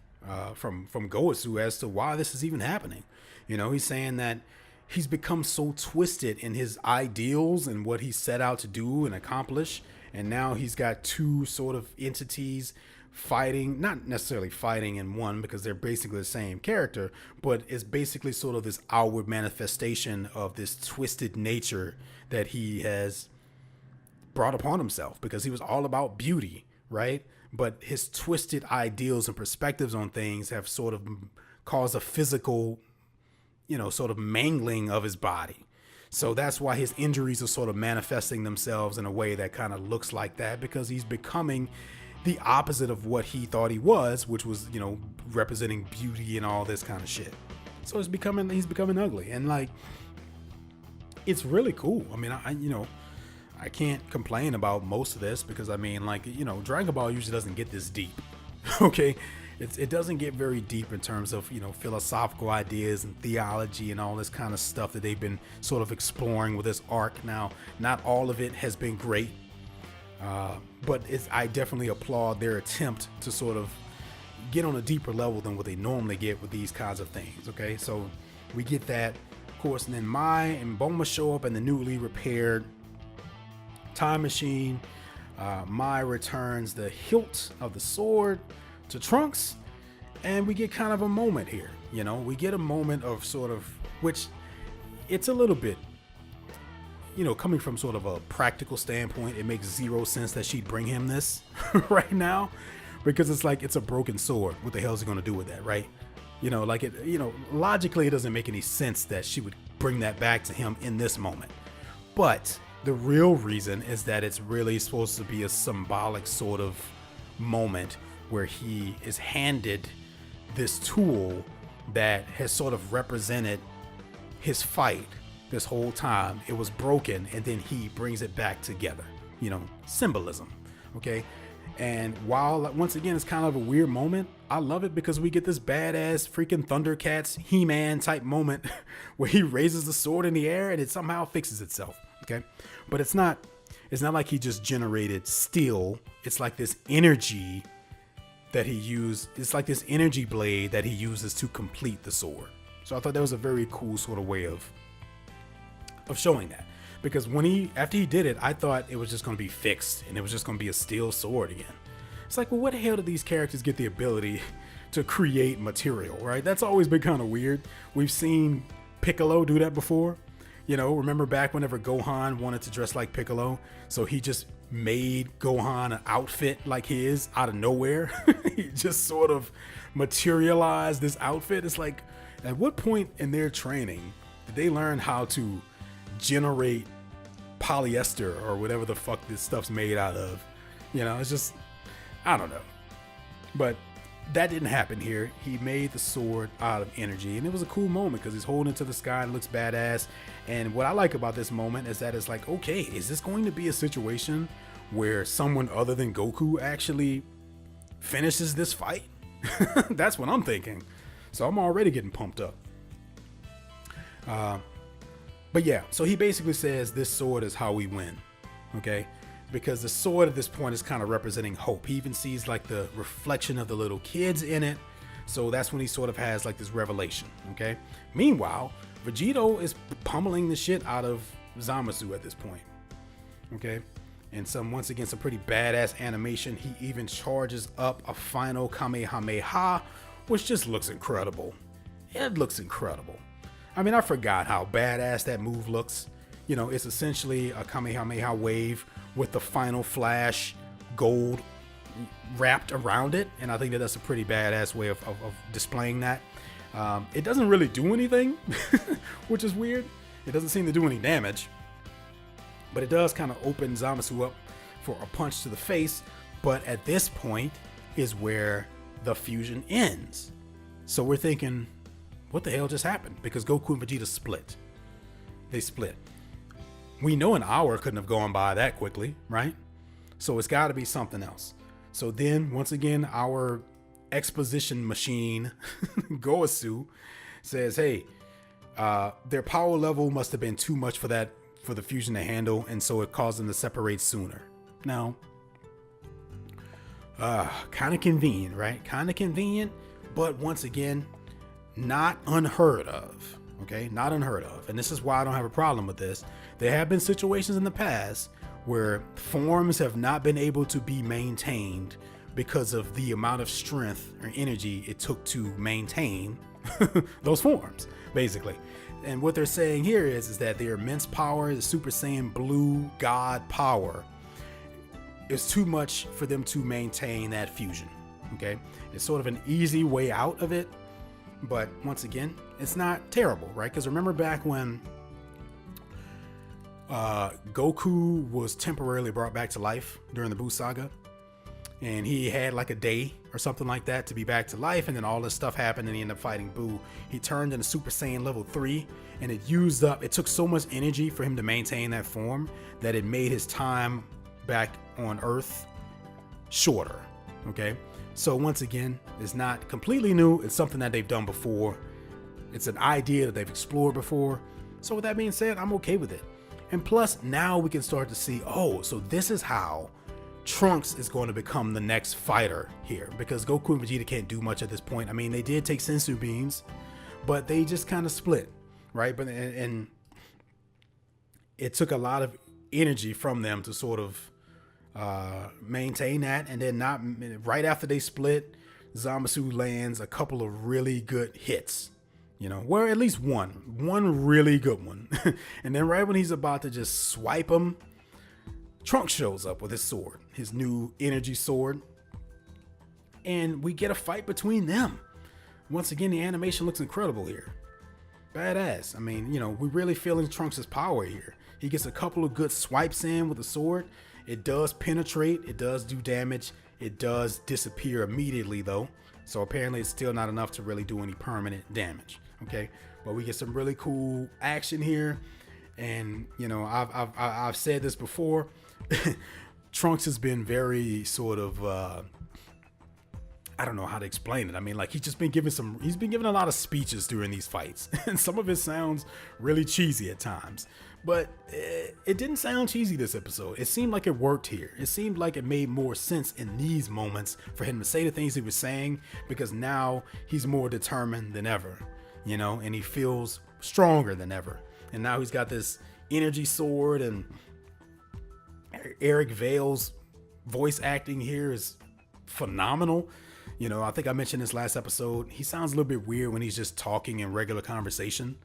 from Goetsu as to why this is even happening. He's saying that he's become so twisted in his ideals and what he set out to do and accomplish. And now he's got two sort of entities fighting, not necessarily fighting in one because they're basically the same character, but it's basically sort of this outward manifestation of this twisted nature that he has brought upon himself, because he was all about beauty, right? But his twisted ideals and perspectives on things have sort of caused a physical, sort of mangling of his body. So that's why his injuries are sort of manifesting themselves in a way that kind of looks like that, because he's becoming the opposite of what he thought he was, which was, representing beauty and all this kind of shit. So he's becoming ugly, and like, it's really cool. I mean, I can't complain about most of this because I mean, like, Dragon Ball usually doesn't get this deep. Okay, it doesn't get very deep in terms of philosophical ideas and theology and all this kind of stuff that they've been sort of exploring with this arc. Now, not all of it has been great, but I definitely applaud their attempt to sort of get on a deeper level than what they normally get with these kinds of things. Okay, so we get that, of course, and then Mai and Bulma show up in the newly repaired time machine. Mai returns the hilt of the sword to Trunks, and we get kind of a moment here. We get a moment of sort of, which it's a little bit, coming from sort of a practical standpoint, it makes zero sense that she'd bring him this right now, because it's like, it's a broken sword. What the hell is he going to do with that, right? Logically, it doesn't make any sense that she would bring that back to him in this moment. But the real reason is that it's really supposed to be a symbolic sort of moment where he is handed this tool that has sort of represented his fight this whole time. It was broken, and then he brings it back together. Symbolism. Okay. And while once again it's kind of a weird moment, I love it because we get this badass freaking Thundercats He-Man type moment where he raises the sword in the air and it somehow fixes itself. Okay, but it's not like he just generated steel. It's like this energy that he used. It's like this energy blade that he uses to complete the sword. So I thought that was a very cool sort of way of showing that. Because after he did it, I thought it was just going to be fixed and it was just going to be a steel sword again. It's like, well, what the hell did these characters get the ability to create material, right? That's always been kind of weird. We've seen Piccolo do that before. Remember back whenever Gohan wanted to dress like Piccolo, so he just made Gohan an outfit like his out of nowhere. He just sort of materialized this outfit. It's like, at what point in their training did they learn how to generate polyester or whatever the fuck this stuff's made out of? It's just, I don't know. But that didn't happen here. He made the sword out of energy, and it was a cool moment because he's holding it to the sky and looks badass. And what I like about this moment is that it's like, okay, is this going to be a situation where someone other than Goku actually finishes this fight? That's what I'm thinking. So I'm already getting pumped up. But yeah, so he basically says this sword is how we win. Okay, because the sword at this point is kind of representing hope. He even sees like the reflection of the little kids in it. So that's when he sort of has like this revelation. Okay. Meanwhile, Vegito is pummeling the shit out of Zamasu at this point. Okay. And once again, some pretty badass animation. He even charges up a final Kamehameha, which just looks incredible. It looks incredible. I mean, I forgot how badass that move looks. It's essentially a Kamehameha wave with the final flash gold wrapped around it. And I think that's a pretty badass way of displaying that. It doesn't really do anything, which is weird. It doesn't seem to do any damage. But it does kind of open Zamasu up for a punch to the face. But at this point is where the fusion ends. So we're thinking, what the hell just happened? Because Goku and Vegeta split. They split. We know an hour couldn't have gone by that quickly, right? So it's got to be something else. So then, once again, our exposition machine, Goasu, says, hey, their power level must have been too much for the fusion to handle, and so it caused them to separate sooner. Now, kind of convenient, right? Kind of convenient, but once again, not unheard of. Okay, not unheard of. And this is why I don't have a problem with this. There have been situations in the past where forms have not been able to be maintained because of the amount of strength or energy it took to maintain those forms, basically. And what they're saying here is that their immense power, the Super Saiyan Blue God power, is too much for them to maintain that fusion. Okay, it's sort of an easy way out of it. But once again, it's not terrible, right? Because remember back when Goku was temporarily brought back to life during the Buu Saga, and he had like a day or something like that to be back to life, and then all this stuff happened and he ended up fighting Boo. He turned into Super Saiyan level 3, and it took so much energy for him to maintain that form that it made his time back on Earth shorter. Okay, so once again, it's not completely new. It's something that they've done before. It's an idea that they've explored before. So with that being said, I'm okay with it. And plus, now we can start to see, oh, so this is how Trunks is going to become the next fighter here, because Goku and Vegeta can't do much at this point. I mean, they did take Senzu beans, but they just kind of split, right? But and it took a lot of energy from them to sort of maintain that. And then not right after they split, Zamasu lands a couple of really good hits, you know, well, at least one really good one. And then right when he's about to just swipe him, Trunks shows up with his sword, his new energy sword, and we get a fight between them. Once again, the animation looks incredible here. Badass. I mean, you know, we're really feeling Trunks' power here. He gets a couple of good swipes in with the sword. It does penetrate. It does do damage. It does disappear immediately, though. So apparently it's still not enough to really do any permanent damage. Okay, but we get some really cool action here. And, you know, I've said this before. Trunks has been very sort of, I don't know how to explain it. I mean, like, he's been giving a lot of speeches during these fights. And some of it sounds really cheesy at times. But it didn't sound cheesy this episode. It seemed like it worked here. It seemed like it made more sense in these moments for him to say the things he was saying, because now he's more determined than ever, you know, and he feels stronger than ever. And now he's got this energy sword, and Eric Vale's voice acting here is phenomenal. You know, I think I mentioned this last episode. He sounds a little bit weird when he's just talking in regular conversation.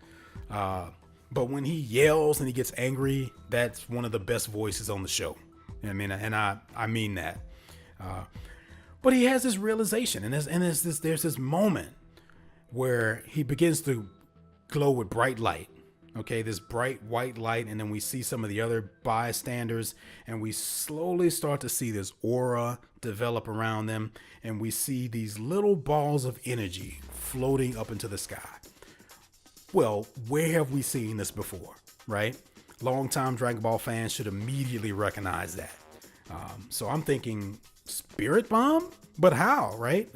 But when he yells and he gets angry, that's one of the best voices on the show. I mean, and I mean that. But he has this realization, and there's this moment where he begins to glow with bright light. Okay, this bright white light, and then we see some of the other bystanders, and we slowly start to see this aura develop around them, and we see these little balls of energy floating up into the sky. Well, where have we seen this before, right? Longtime Dragon Ball fans should immediately recognize that. So I'm thinking Spirit Bomb? But how, right?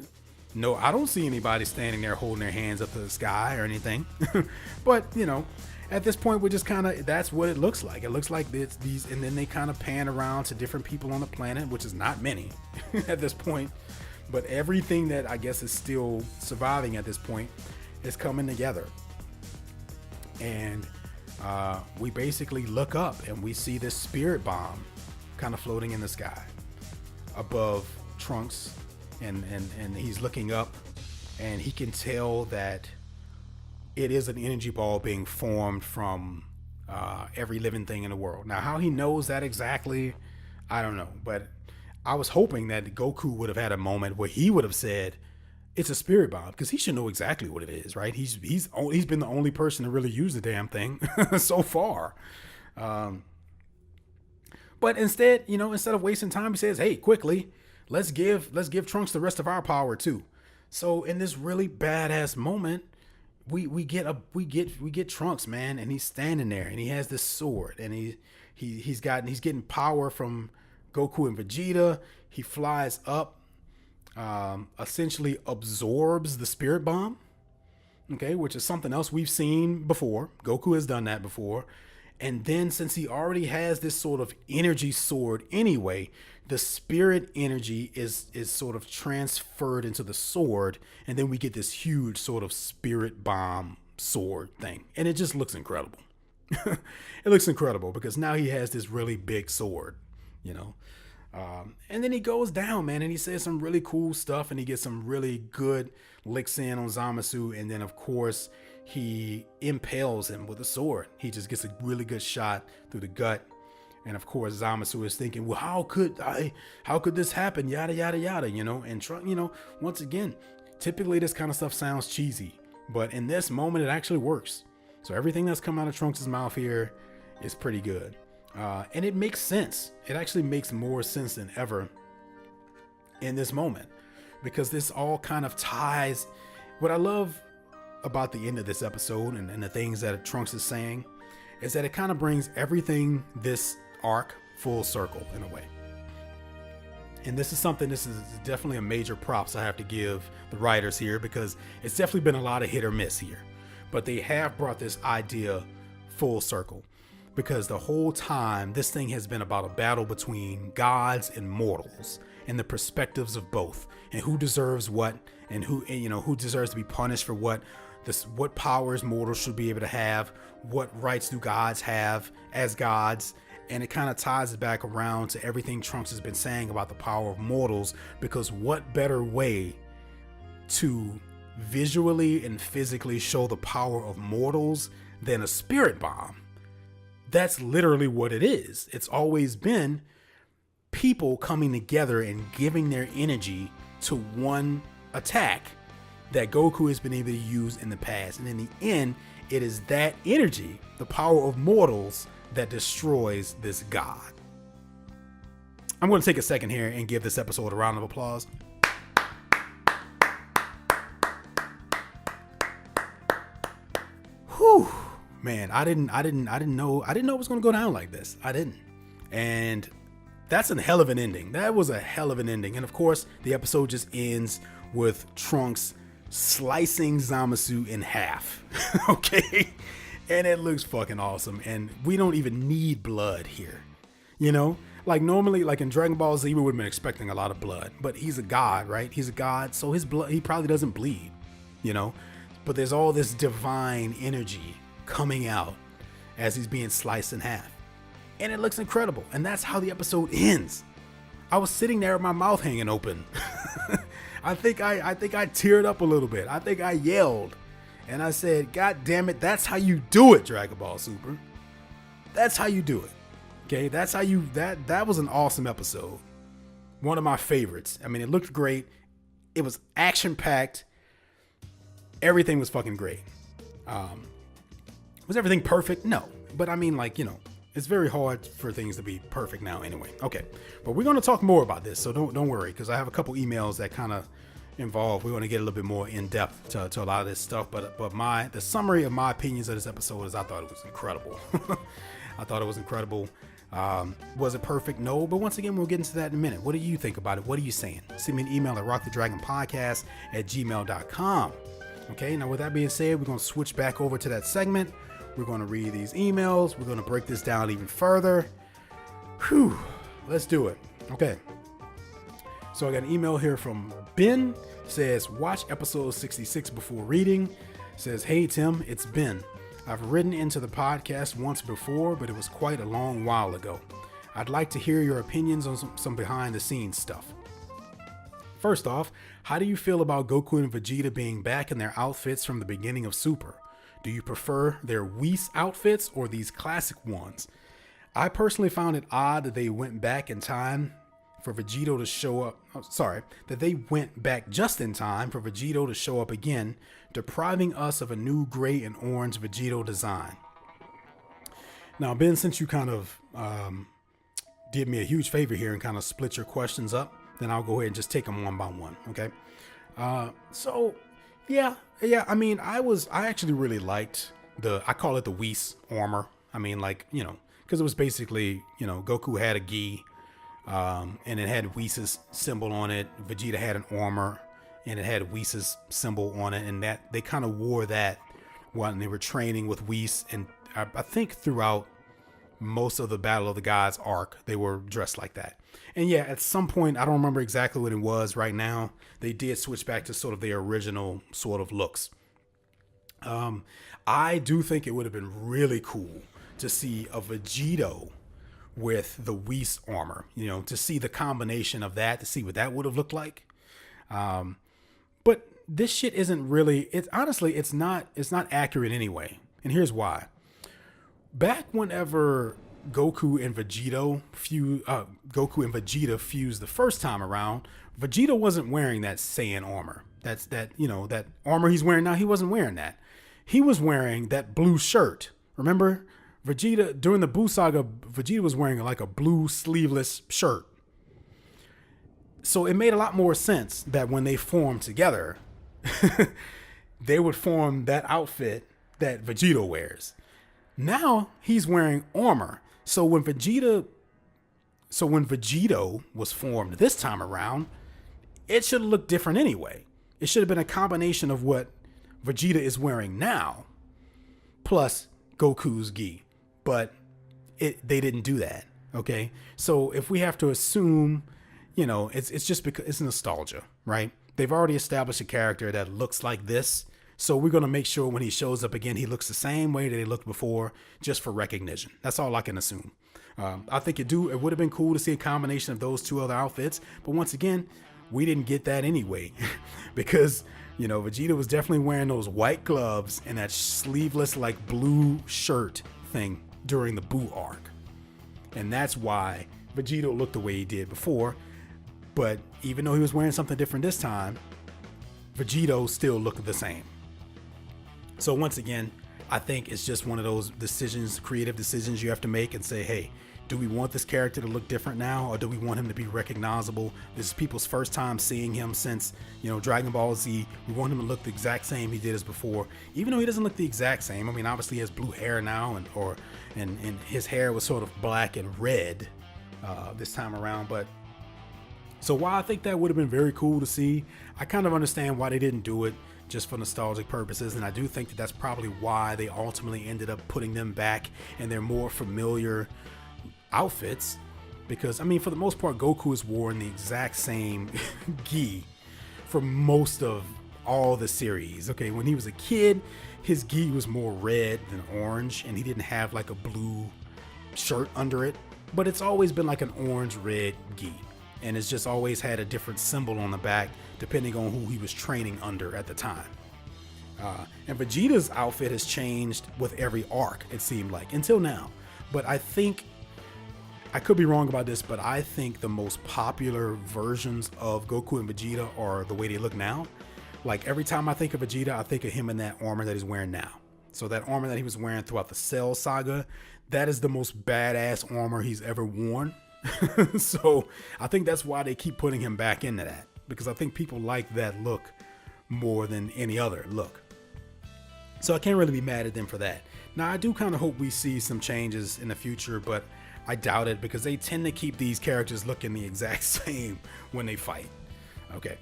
No, I don't see anybody standing there holding their hands up to the sky or anything. But, you know, at this point, we're just kind of, that's what it looks like. It looks like it's these, and then they kind of pan around to different people on the planet, which is not many at this point. But everything that I guess is still surviving at this point is coming together. And we basically look up and we see this spirit bomb kind of floating in the sky above Trunks. And he's looking up, and he can tell that it is an energy ball being formed from every living thing in the world. Now, how he knows that exactly, I don't know. But I was hoping that Goku would have had a moment where he would have said, it's a spirit bomb, because he should know exactly what it is, right? He's been the only person to really use the damn thing so far. But instead, you know, instead of wasting time, he says, hey, quickly, let's give Trunks the rest of our power too. So in this really badass moment, we get Trunks, man, and he's standing there, and he has this sword, and he's getting power from Goku and Vegeta. He flies up, essentially absorbs the spirit bomb, okay, which is something else we've seen before. Goku has done that before. And then, since he already has this sort of energy sword anyway, the spirit energy is sort of transferred into the sword, and then we get this huge sort of spirit bomb sword thing, and it just looks incredible. It looks incredible because now he has this really big sword, you know. And then he goes down, man, and he says some really cool stuff, and he gets some really good licks in on Zamasu, and then of course he impales him with a sword. He just gets a really good shot through the gut. And of course, Zamasu is thinking, well, how could this happen? Yada, yada, yada, you know, and Trunks, you know, once again, typically this kind of stuff sounds cheesy, but in this moment, it actually works. So everything that's come out of Trunks' mouth here is pretty good. And it makes sense. It actually makes more sense than ever in this moment, because this all kind of ties. What I love about the end of this episode and the things that Trunks is saying is that it kind of brings everything this arc full circle in a way. And this is definitely a major props I have to give the writers here, because it's definitely been a lot of hit or miss here, but they have brought this idea full circle, because the whole time this thing has been about a battle between gods and mortals and the perspectives of both, and who deserves what, and who deserves to be punished for what, what powers mortals should be able to have, what rights do gods have as gods. And it kind of ties it back around to everything Trunks has been saying about the power of mortals, because what better way to visually and physically show the power of mortals than a spirit bomb? That's literally what it is. It's always been people coming together and giving their energy to one attack that Goku has been able to use in the past. And in the end, it is that energy, the power of mortals, that destroys this god. I'm going to take a second here and give this episode a round of applause. Whew, man, I didn't know it was going to go down like this. I didn't. And that's a hell of an ending. That was a hell of an ending. And of course, the episode just ends with Trunks slicing Zamasu in half. Okay? And it looks fucking awesome. And we don't even need blood here. You know? Like normally, like in Dragon Ball Z, we would have been expecting a lot of blood. But he's a god, right? He's a god, so his blood, he probably doesn't bleed. You know? But there's all this divine energy coming out as he's being sliced in half. And it looks incredible. And that's how the episode ends. I was sitting there with my mouth hanging open. I think I teared up a little bit. I think I yelled. And I said, God damn it, that's how you do it, Dragon Ball Super. That's how you do it. Okay, that's how you, that was an awesome episode. One of my favorites. I mean, it looked great. It was action-packed. Everything was fucking great. Was everything perfect? No. But I mean, like, you know, it's very hard for things to be perfect now anyway. Okay, but we're going to talk more about this, so don't worry, because I have a couple emails that kind of involved. We're going to get a little bit more in depth to a lot of this stuff, but the summary of my opinions of this episode is I thought it was incredible. I thought it was incredible. Was it perfect? No, but once again, we'll get into that in a minute. What do you think about it? What are you saying? Send me an email at rockthedragonpodcast@gmail.com. Okay, now with that being said, we're going to switch back over to that segment. We're going to read these emails. We're going to break this down even further. Whew, let's do it. Okay. So I got an email here from Ben. Says, watch episode 66 before reading. Says, hey Tim, it's Ben. I've written into the podcast once before, but it was quite a long while ago. I'd like to hear your opinions on some behind the scenes stuff. First off, how do you feel about Goku and Vegeta being back in their outfits from the beginning of Super? Do you prefer their Whis outfits or these classic ones? I personally found it odd that they went back in time for Vegito to show up. That they went back just in time for Vegito to show up again, depriving us of a new gray and orange Vegito design. Now, Ben, since you kind of did me a huge favor here and kind of split your questions up, then I'll go ahead and just take them one by one. Okay. Yeah. I mean, I actually really liked I call it the Whis armor. I mean, like, you know, because it was basically, you know, Goku had a gi, and it had Whis' symbol on it. Vegeta had an armor, and it had Whis' symbol on it, and that they kind of wore that when they were training with Whis. And I think throughout most of the Battle of the Gods arc, they were dressed like that. And yeah, at some point, I don't remember exactly what it was right now, they did switch back to sort of their original sort of looks. I do think it would have been really cool to see a Vegito with the Whis armor, you know, to see the combination of that, to see what that would have looked like. But this shit isn't really, honestly, it's not accurate anyway. And here's why. Back whenever Goku and Vegeta fused the first time around, Vegeta wasn't wearing that Saiyan armor. That armor he's wearing now, he wasn't wearing that. He was wearing that blue shirt. Remember, Vegeta, during the Buu Saga, Vegeta was wearing like a blue sleeveless shirt. So it made a lot more sense that when they formed together, they would form that outfit that Vegito wears. Now he's wearing armor. So when Vegito was formed this time around, it should have looked different anyway. It should have been a combination of what Vegeta is wearing now, plus Goku's gi. But they didn't do that. Okay, so if we have to assume, it's just because it's nostalgia, right? They've already established a character that looks like this, so we're gonna make sure when he shows up again, he looks the same way that he looked before, just for recognition. That's all I can assume. I think it would have been cool to see a combination of those two other outfits, but once again, we didn't get that anyway, because Vegeta was definitely wearing those white gloves and that sleeveless like blue shirt thing during the Buu arc. And that's why Vegito looked the way he did before. But even though he was wearing something different this time, Vegito still looked the same. So once again, I think it's just one of those creative decisions you have to make and say, hey, do we want this character to look different now, or do we want him to be recognizable? This is people's first time seeing him since, Dragon Ball Z. We want him to look the exact same he did as before, even though he doesn't look the exact same. I mean, obviously he has blue hair now, and his hair was sort of black and red this time around. But so while I think that would have been very cool to see, I kind of understand why they didn't do it just for nostalgic purposes. And I do think that that's probably why they ultimately ended up putting them back in their more familiar outfits, because I mean, for the most part, Goku is worn the exact same gi for most of all the series. Okay, when he was a kid, his gi was more red than orange, and he didn't have like a blue shirt under it, but it's always been like an orange red gi, and it's just always had a different symbol on the back depending on who he was training under at the time. And Vegeta's outfit has changed with every arc, it seemed like, until now. But I think, I could be wrong about this, but I think the most popular versions of Goku and Vegeta are the way they look now. Like every time I think of Vegeta, I think of him in that armor that he's wearing now. So that armor that he was wearing throughout the Cell saga, that is the most badass armor he's ever worn. So I think that's why they keep putting him back into that, because I think people like that look more than any other look. So I can't really be mad at them for that. Now I do kind of hope we see some changes in the future, but I doubt it, because they tend to keep these characters looking the exact same when they fight. Okay.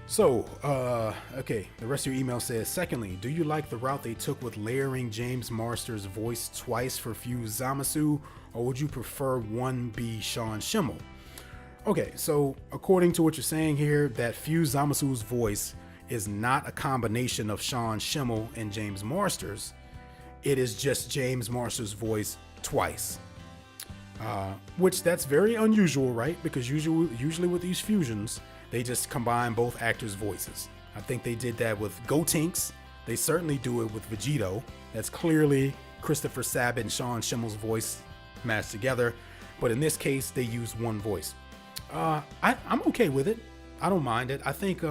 So, the rest of your email says, secondly, do you like the route they took with layering James Marsters' voice twice for Fuse Zamasu, or would you prefer one be Sean Schemmel? Okay, so according to what you're saying here, that Fuse Zamasu's voice is not a combination of Sean Schemmel and James Marsters. It is just James Marsters' voice twice. Which that's very unusual, right? Because usually with these fusions, they just combine both actors' voices. I think they did that with Gotenks. They certainly do it with Vegito. That's clearly Christopher Sabat and Sean Schemmel's voice matched together. But in this case, they use one voice. I'm okay with it. I don't mind it. I think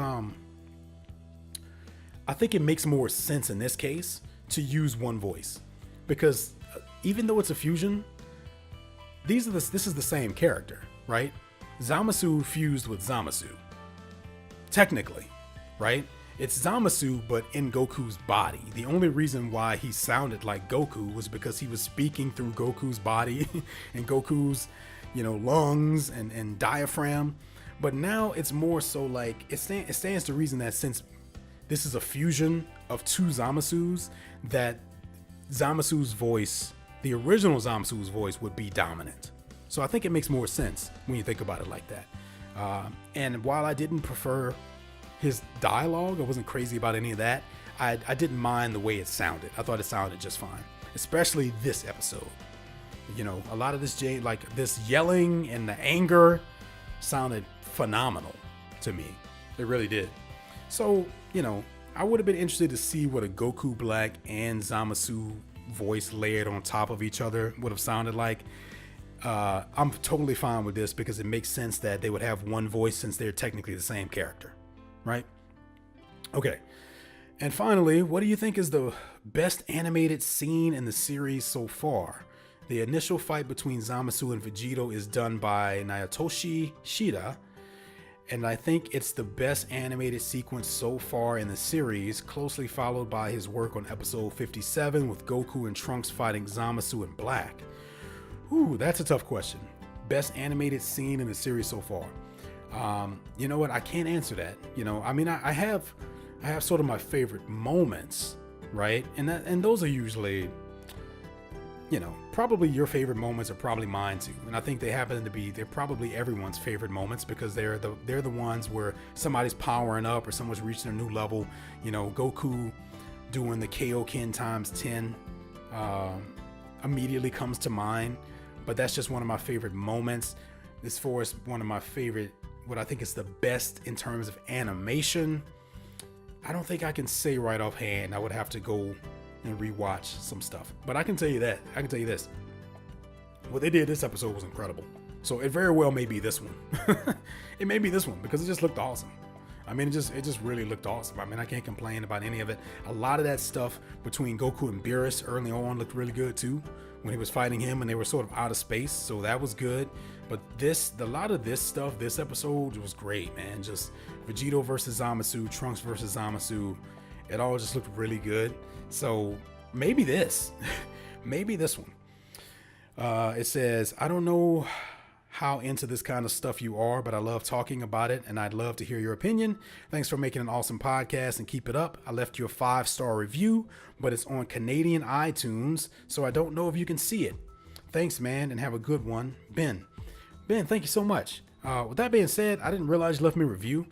it makes more sense in this case to use one voice, because even though it's a fusion, this is the same character, right? Zamasu fused with Zamasu. Technically, right? It's Zamasu, but in Goku's body. The only reason why he sounded like Goku was because he was speaking through Goku's body and Goku's, lungs and diaphragm. But now it's more so like, it stands to reason that since this is a fusion of two Zamasus, that Zamasu's voice, the original Zamasu's voice, would be dominant. So I think it makes more sense when you think about it like that. And while I didn't prefer his dialogue, I wasn't crazy about any of that, I didn't mind the way it sounded. I thought it sounded just fine, especially this episode. A lot of this yelling and the anger sounded phenomenal to me. It really did. So, I would have been interested to see what a Goku Black and Zamasu voice layered on top of each other would have sounded like. I'm totally fine with this because it makes sense that they would have one voice since they're technically the same character, right? Okay. And finally, what do you think is the best animated scene in the series so far? The initial fight between Zamasu and Vegito is done by Naotoshi Shida, And I think it's the best animated sequence so far in the series, closely followed by his work on episode 57 with Goku and Trunks fighting Zamasu in black. Ooh, that's a tough question. Best animated scene in the series so far. You know what? I can't answer that. I mean, I have sort of my favorite moments, right? And those are usually, probably your favorite moments are probably mine too. And I think they're probably everyone's favorite moments because they're the ones where somebody's powering up or someone's reaching a new level. Goku doing the Kaioken times 10 immediately comes to mind, but that's just one of my favorite moments. As far as one of my favorite, what I think is the best in terms of animation, I don't think I can say right offhand. I would have to go and rewatch some stuff. But I can tell you this. What they did this episode was incredible. So it very well may be this one. It may be this one because it just looked awesome. I mean, it just really looked awesome. I mean, I can't complain about any of it. A lot of that stuff between Goku and Beerus early on looked really good too. When he was fighting him and they were sort of out of space. So that was good. But a lot of this stuff, this episode was great, man. Just Vegito versus Zamasu, Trunks versus Zamasu. It all just looked really good. So maybe this, maybe this one. It says, I don't know how into this kind of stuff you are, but I love talking about it and I'd love to hear your opinion. Thanks for making an awesome podcast and keep it up. I left you a 5-star review, but it's on Canadian iTunes, so I don't know if you can see it. Thanks, man, and have a good one. Ben, thank you so much. With that being said, I didn't realize you left me a review.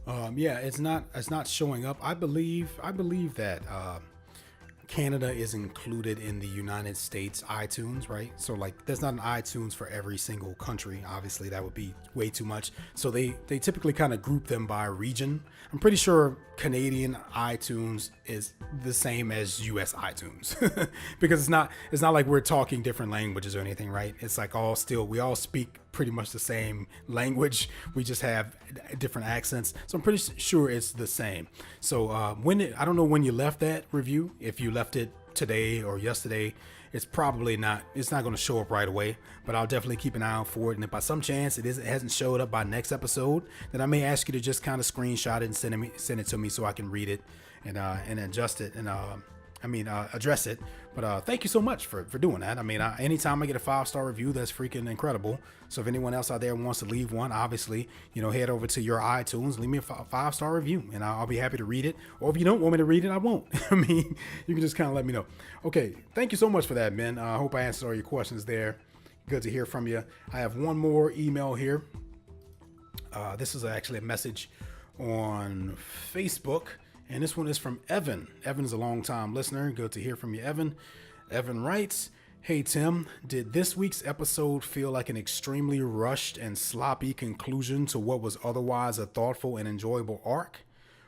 Yeah, it's not showing up. I believe that Canada is included in the United States iTunes, right? So like there's not an iTunes for every single country. Obviously that would be way too much. So they typically kind of group them by region. I'm pretty sure Canadian iTunes is the same as US iTunes because it's not like we're talking different languages or anything, right? It's like we all speak pretty much the same language. We just have different accents. So I'm pretty sure it's the same. So I don't know when you left that review. If you left it today or yesterday, it's not going to show up right away, but I'll definitely keep an eye out for it. And if by some chance it hasn't showed up by next episode, then I may ask you to just kind of screenshot it and send it to me so I can read it and adjust it and address it. But thank you so much for doing that. I mean, anytime I get a 5-star review, that's freaking incredible. So if anyone else out there wants to leave one, obviously, head over to your iTunes, leave me a 5-star review, and I'll be happy to read it. Or if you don't want me to read it, I won't. I mean, you can just kind of let me know. Okay, thank you so much for that, Ben. I hope I answered all your questions there. Good to hear from you. I have one more email here. This is actually a message on Facebook. And this one is from Evan. Evan is a long-time listener. Good to hear from you, Evan. Evan writes, Hey, Tim, did this week's episode feel like an extremely rushed and sloppy conclusion to what was otherwise a thoughtful and enjoyable arc?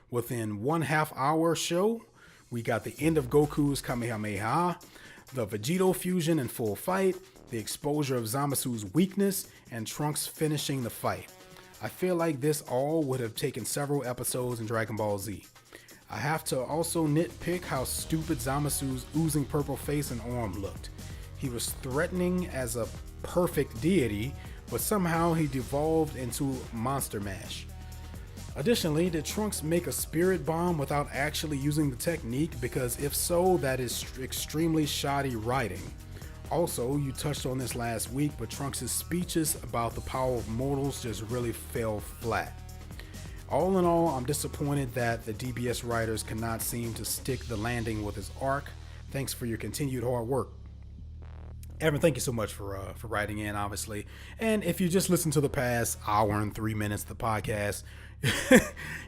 Within 1/2 hour show, we got the end of Goku's Kamehameha, the Vegito fusion in full fight, the exposure of Zamasu's weakness, and Trunks finishing the fight. I feel like this all would have taken several episodes in Dragon Ball Z. I have to also nitpick how stupid Zamasu's oozing purple face and arm looked. He was threatening as a perfect deity, but somehow he devolved into Monster Mash. Additionally, did Trunks make a spirit bomb without actually using the technique? Because if so, that is extremely shoddy writing. Also, you touched on this last week, but Trunks' speeches about the power of mortals just really fell flat. All in all, I'm disappointed that the DBS writers cannot seem to stick the landing with his arc. Thanks for your continued hard work. Evan, thank you so much for writing in, obviously. And if you just listen to the past hour and 3 minutes of the podcast,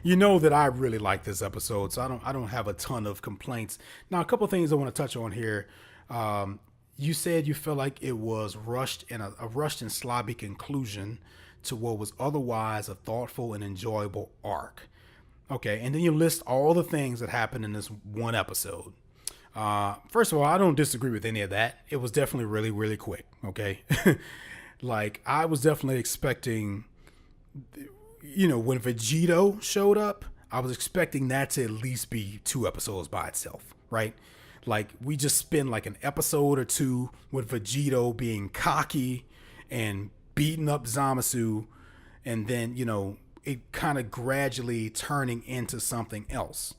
you know that I really like this episode, so I don't have a ton of complaints. Now, a couple of things I want to touch on here. You said you felt like it was rushed and a rushed and sloppy conclusion to what was otherwise a thoughtful and enjoyable arc. Okay, and then you list all the things that happened in this one episode. First of all, I don't disagree with any of that. It was definitely really, really quick, okay? Like, I was definitely expecting, when Vegito showed up, I was expecting that to at least be 2 episodes by itself, right? Like, we just spend like an episode or 2 with Vegito being cocky and beating up Zamasu, and then, it kind of gradually turning into something else.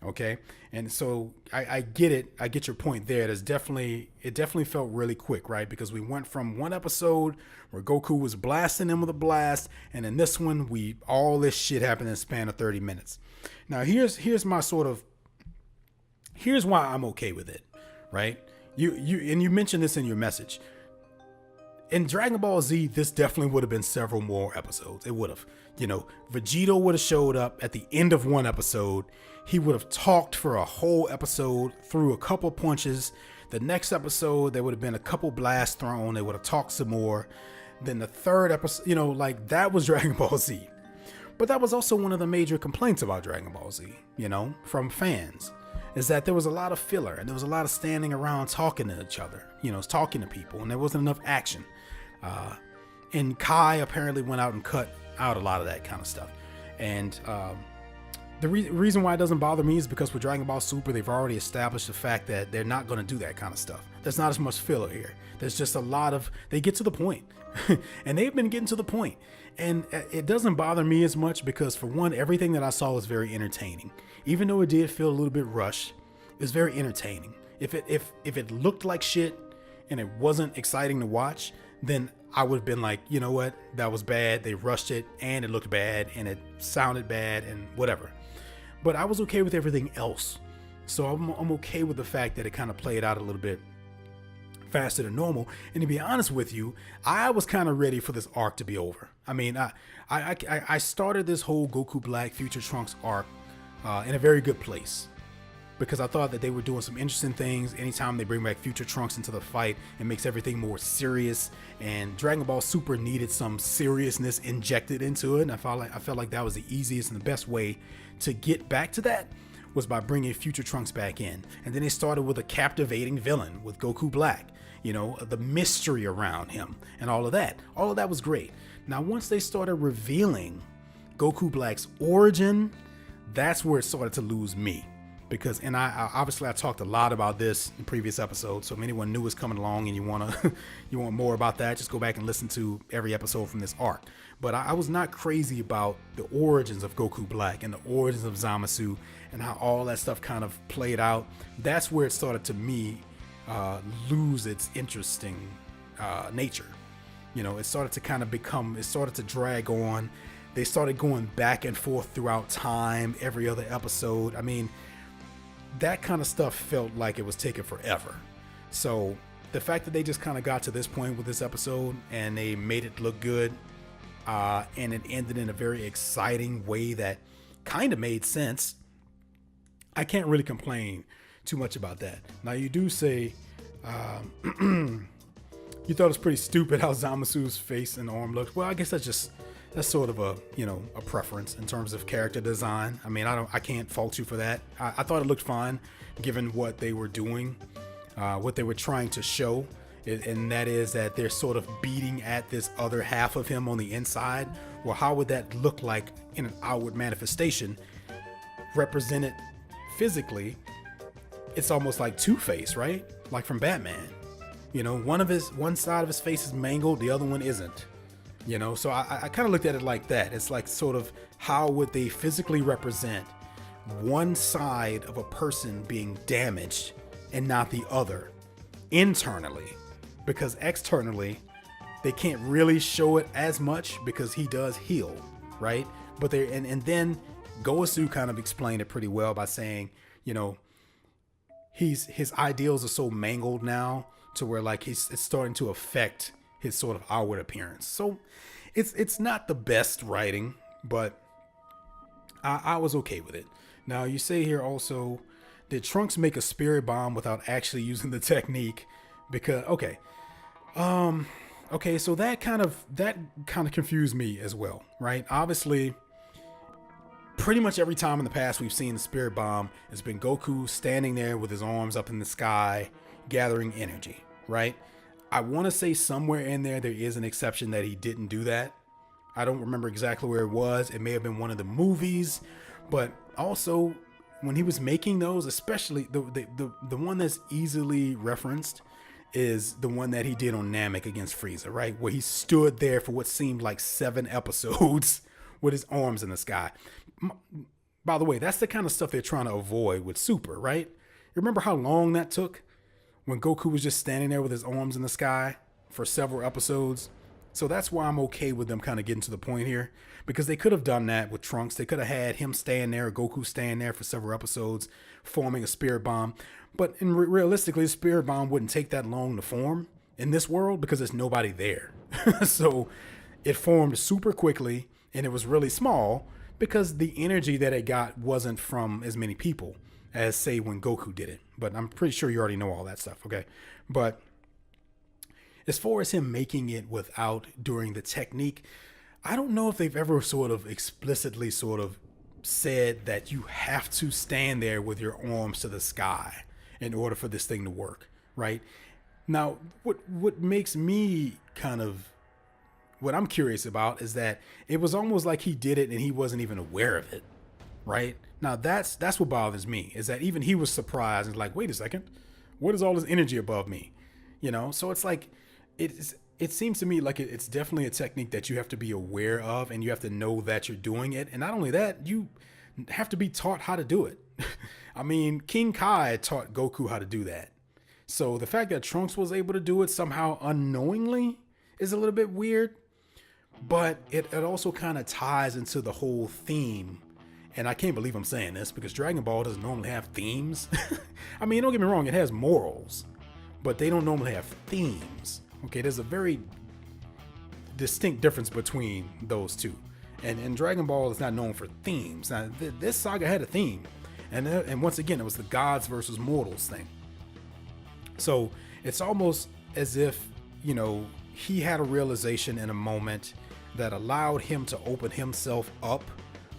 Okay. And so I get it. I get your point there. It definitely felt really quick, right? Because we went from one episode where Goku was blasting him with a blast, and in this one, all this shit happened in the span of 30 minutes. Now here's my here's why I'm okay with it, right? You mentioned this in your message. In Dragon Ball Z, this definitely would have been several more episodes. It would have. Vegito would have showed up at the end of one episode. He would have talked for a whole episode, threw a couple punches. The next episode, there would have been a couple blasts thrown. They would have talked some more. Then the third episode, that was Dragon Ball Z. But that was also one of the major complaints about Dragon Ball Z, from fans, is that there was a lot of filler and there was a lot of standing around talking to each other, talking to people, and there wasn't enough action. And Kai apparently went out and cut out a lot of that kind of stuff. And the reason why it doesn't bother me is because with Dragon Ball Super, they've already established the fact that they're not going to do that kind of stuff. There's not as much filler here. There's just they get to the point. And they've been getting to the point. And it doesn't bother me as much because, for one, everything that I saw was very entertaining. Even though it did feel a little bit rushed, it was very entertaining. If it looked like shit and it wasn't exciting to watch, then I would have been like, you know what, that was bad. They rushed it and it looked bad and it sounded bad and whatever. But I was okay with everything else. So I'm okay with the fact that it kind of played out a little bit faster than normal. And to be honest with you, I was kind of ready for this arc to be over. I mean, I started this whole Goku Black Future Trunks arc in a very good place, because I thought that they were doing some interesting things. Anytime they bring back Future Trunks into the fight, it makes everything more serious, and Dragon Ball Super needed some seriousness injected into it, and I felt like that was the easiest and the best way to get back to that was by bringing Future Trunks back in. And then they started with a captivating villain with Goku Black, the mystery around him and all of that. All of that was great. Now, once they started revealing Goku Black's origin, that's where it started to lose me. Because, and I obviously talked a lot about this in previous episodes, so if anyone new is coming along and you want more about that, just go back and listen to every episode from this arc. But I was not crazy about the origins of Goku Black and the origins of Zamasu and how all that stuff kind of played out. That's where it started to lose its interesting nature. It started to drag on. They started going back and forth throughout time, every other episode. I mean, that kind of stuff felt like it was taking forever. So the fact that they just kind of got to this point with this episode and they made it look good, and it ended in a very exciting way that kind of made sense, I can't really complain too much about that. Now, you do say you thought it was pretty stupid how Zamasu's face and arm looked. Well, I guess that's sort of a preference in terms of character design. I mean, I can't fault you for that. I thought it looked fine given what they were doing, what they were trying to show. And that is that they're sort of beating at this other half of him on the inside. Well, how would that look like in an outward manifestation? Represented physically, it's almost like Two-Face, right? Like from Batman. One side of his face is mangled, the other one isn't. So I kind of looked at it like that. It's like sort of how would they physically represent one side of a person being damaged and not the other internally, because externally they can't really show it as much because he does heal, right? But then Goasu kind of explained it pretty well by saying, his ideals are so mangled now to where like it's starting to affect his sort of outward appearance. So it's not the best writing, but I was okay with it. Now, you say here also, did Trunks make a spirit bomb without actually using the technique? Because so that kind of confused me as well, right? Obviously, pretty much every time in the past we've seen the spirit bomb, it's been Goku standing there with his arms up in the sky, gathering energy, right? I want to say somewhere in there is an exception that he didn't do that. I don't remember exactly where it was. It may have been one of the movies, but also when he was making those, especially the one that's easily referenced is the one that he did on Namek against Frieza, right? Where he stood there for what seemed like 7 episodes with his arms in the sky. By the way, that's the kind of stuff they're trying to avoid with Super, right? You remember how long that took when Goku was just standing there with his arms in the sky for several episodes? So that's why I'm okay with them kind of getting to the point here, because they could have done that with Trunks. They could have had him stand there, or Goku stand there for several episodes, forming a spirit bomb. But realistically, a spirit bomb wouldn't take that long to form in this world because there's nobody there. So it formed super quickly, and it was really small because the energy that it got wasn't from as many people as, say, when Goku did it. But I'm pretty sure you already know all that stuff, okay? But as far as him making it without doing the technique, I don't know if they've ever sort of explicitly sort of said that you have to stand there with your arms to the sky in order for this thing to work, right? Now, what makes me kind of, what I'm curious about is that it was almost like he did it and he wasn't even aware of it, right? Now that's what bothers me, is that even he was surprised and like, wait a second, what is all this energy above me? You know, so it's like, it seems to me like it's definitely a technique that you have to be aware of, and you have to know that you're doing it. And not only that, you have to be taught how to do it. I mean, King Kai taught Goku how to do that. So the fact that Trunks was able to do it somehow unknowingly is a little bit weird, but it also kind of ties into the whole theme. And I can't believe I'm saying this, because Dragon Ball doesn't normally have themes. I mean, don't get me wrong, it has morals, but they don't normally have themes. Okay, there's a very distinct difference between those two. And Dragon Ball is not known for themes. Now, this saga had a theme. And once again, it was the gods versus mortals thing. So it's almost as if, you know, he had a realization in a moment that allowed him to open himself up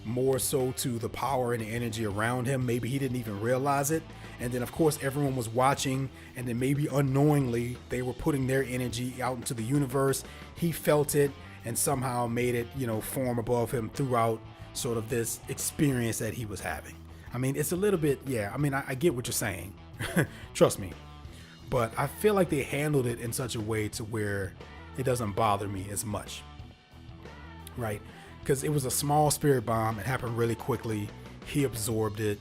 more so to the power and the energy around him. Maybe he didn't even realize it. And then, of course, everyone was watching, and then maybe unknowingly they were putting their energy out into the universe. He felt it and somehow made it, you know, form above him throughout sort of this experience that he was having. I mean, it's a little bit, yeah, I mean, I get what you're saying. Trust me. But I feel like they handled it in such a way to where it doesn't bother me as much. Right? Because it was a small spirit bomb. It happened really quickly. He absorbed it.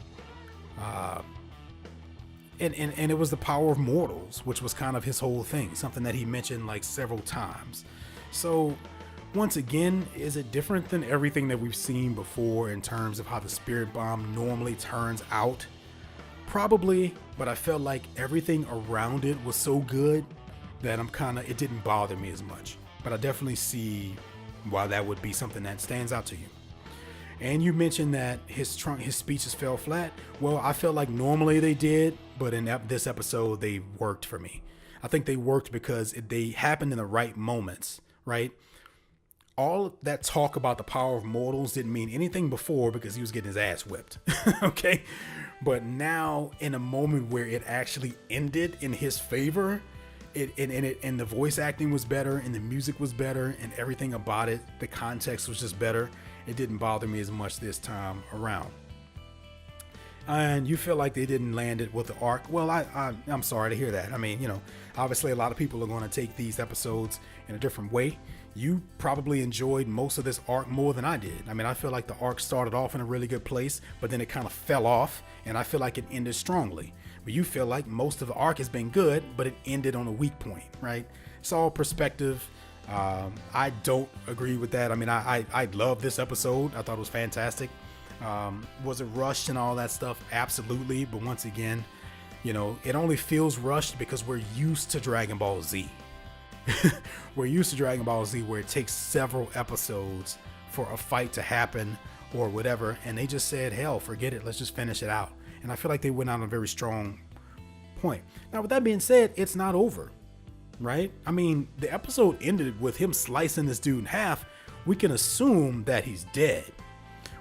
And it was the power of mortals, which was kind of his whole thing, something that he mentioned like several times. So once again, is it different than everything that we've seen before in terms of how the spirit bomb normally turns out? Probably, but I felt like everything around it was so good that it didn't bother me as much. But I definitely see why that would be something that stands out to you. And you mentioned that his speeches fell flat. Well, I felt like normally they did, but in this episode, they worked for me. I think they worked because they happened in the right moments, right? All that talk about the power of mortals didn't mean anything before because he was getting his ass whipped, okay? But now, in a moment where it actually ended in his favor, and the voice acting was better, and the music was better, and everything about it, the context was just better. It didn't bother me as much this time around. And you feel like they didn't land it with the arc. Well, I'm sorry to hear that. I mean, you know, obviously a lot of people are going to take these episodes in a different way. You probably enjoyed most of this arc more than I did. I mean, I feel like the arc started off in a really good place, but then it kind of fell off, and I feel like it ended strongly. But you feel like most of the arc has been good, but it ended on a weak point, right? It's all perspective. I don't agree with that. I mean, I love this episode. I thought it was fantastic. Was it rushed and all that stuff? Absolutely. But once again, you know, it only feels rushed because we're used to Dragon Ball Z. We're used to Dragon Ball Z where it takes several episodes for a fight to happen or whatever. And they just said, hell, forget it. Let's just finish it out. And I feel like they went on a very strong point. Now, with that being said, it's not over. Right? I mean, the episode ended with him slicing this dude in half. We can assume that he's dead,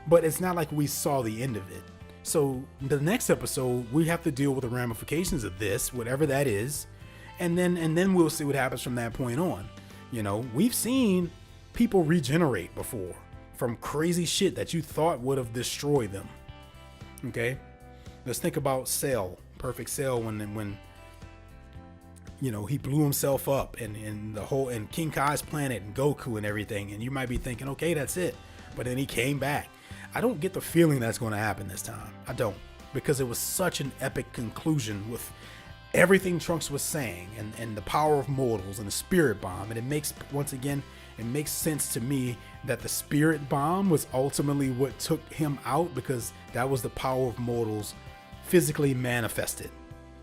but it's not like we saw the end of it. So the next episode, we have to deal with the ramifications of this, whatever that is. And then we'll see what happens from that point on. You know, we've seen people regenerate before from crazy shit that you thought would have destroyed them. Okay. Let's think about Cell, Perfect Cell, when you know, he blew himself up and the whole, and King Kai's planet and Goku and everything. And you might be thinking, okay, that's it. but then he came back. I don't get the feeling that's going to happen this time. I don't, because it was such an epic conclusion with everything Trunks was saying and the power of mortals and the spirit bomb. And it makes, once again, it makes sense to me that the spirit bomb was ultimately what took him out, because that was the power of mortals physically manifested,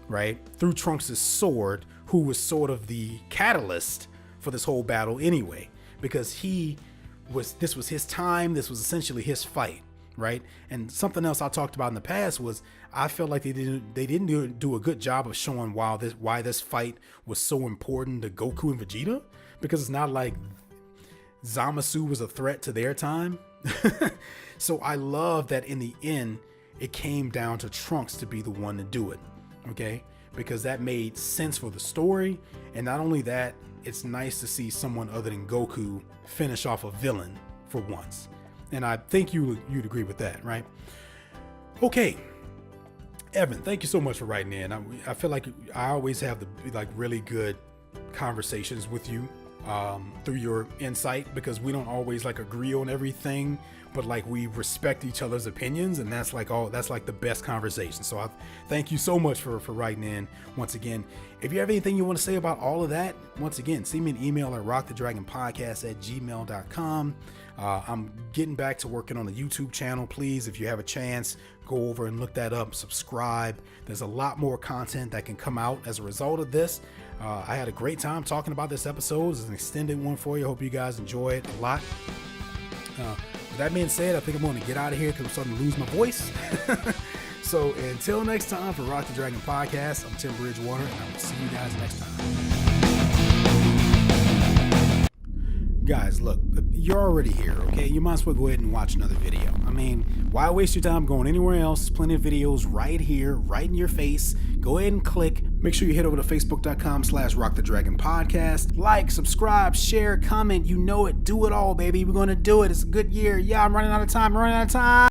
right? Through Trunks' sword, who was sort of the catalyst for this whole battle anyway, because this was his time. This was essentially his fight, right? And something else I talked about in the past was I felt like they didn't do a good job of showing why this fight was so important to Goku and Vegeta, because it's not like Zamasu was a threat to their time. So I love that in the end it came down to Trunks to be the one to do it, okay? Because that made sense for the story. And not only that, it's nice to see someone other than Goku finish off a villain for once. And I think you'd agree with that, right? Okay, Evan, thank you so much for writing in. I feel like I always have the really good conversations with you through your insight, because we don't always agree on everything, but we respect each other's opinions, and that's the best conversation. So I thank you so much for writing in once again. If you have anything you want to say about all of that, once again, send me an email at rockthedragonpodcast@gmail.com. I'm getting back to working on the YouTube channel. Please, if you have a chance, go over and look that up, subscribe. There's a lot more content that can come out as a result of this. I had a great time talking about this episode. It's an extended one for you. Hope you guys enjoy it a lot. With that being said, I think I'm going to get out of here because I'm starting to lose my voice. So until next time, for Rock the Dragon Podcast, I'm Tim Bridgewater, and I will see you guys next time. Guys, look, you're already here, okay? You might as well go ahead and watch another video. I mean, why waste your time going anywhere else? Plenty of videos right here, right in your face. Go ahead and click. Make sure you head over to facebook.com/rockthedragonpodcast. Like, subscribe, share, comment. You know it. Do it all, baby. We're going to do it. It's a good year. Yeah, I'm running out of time.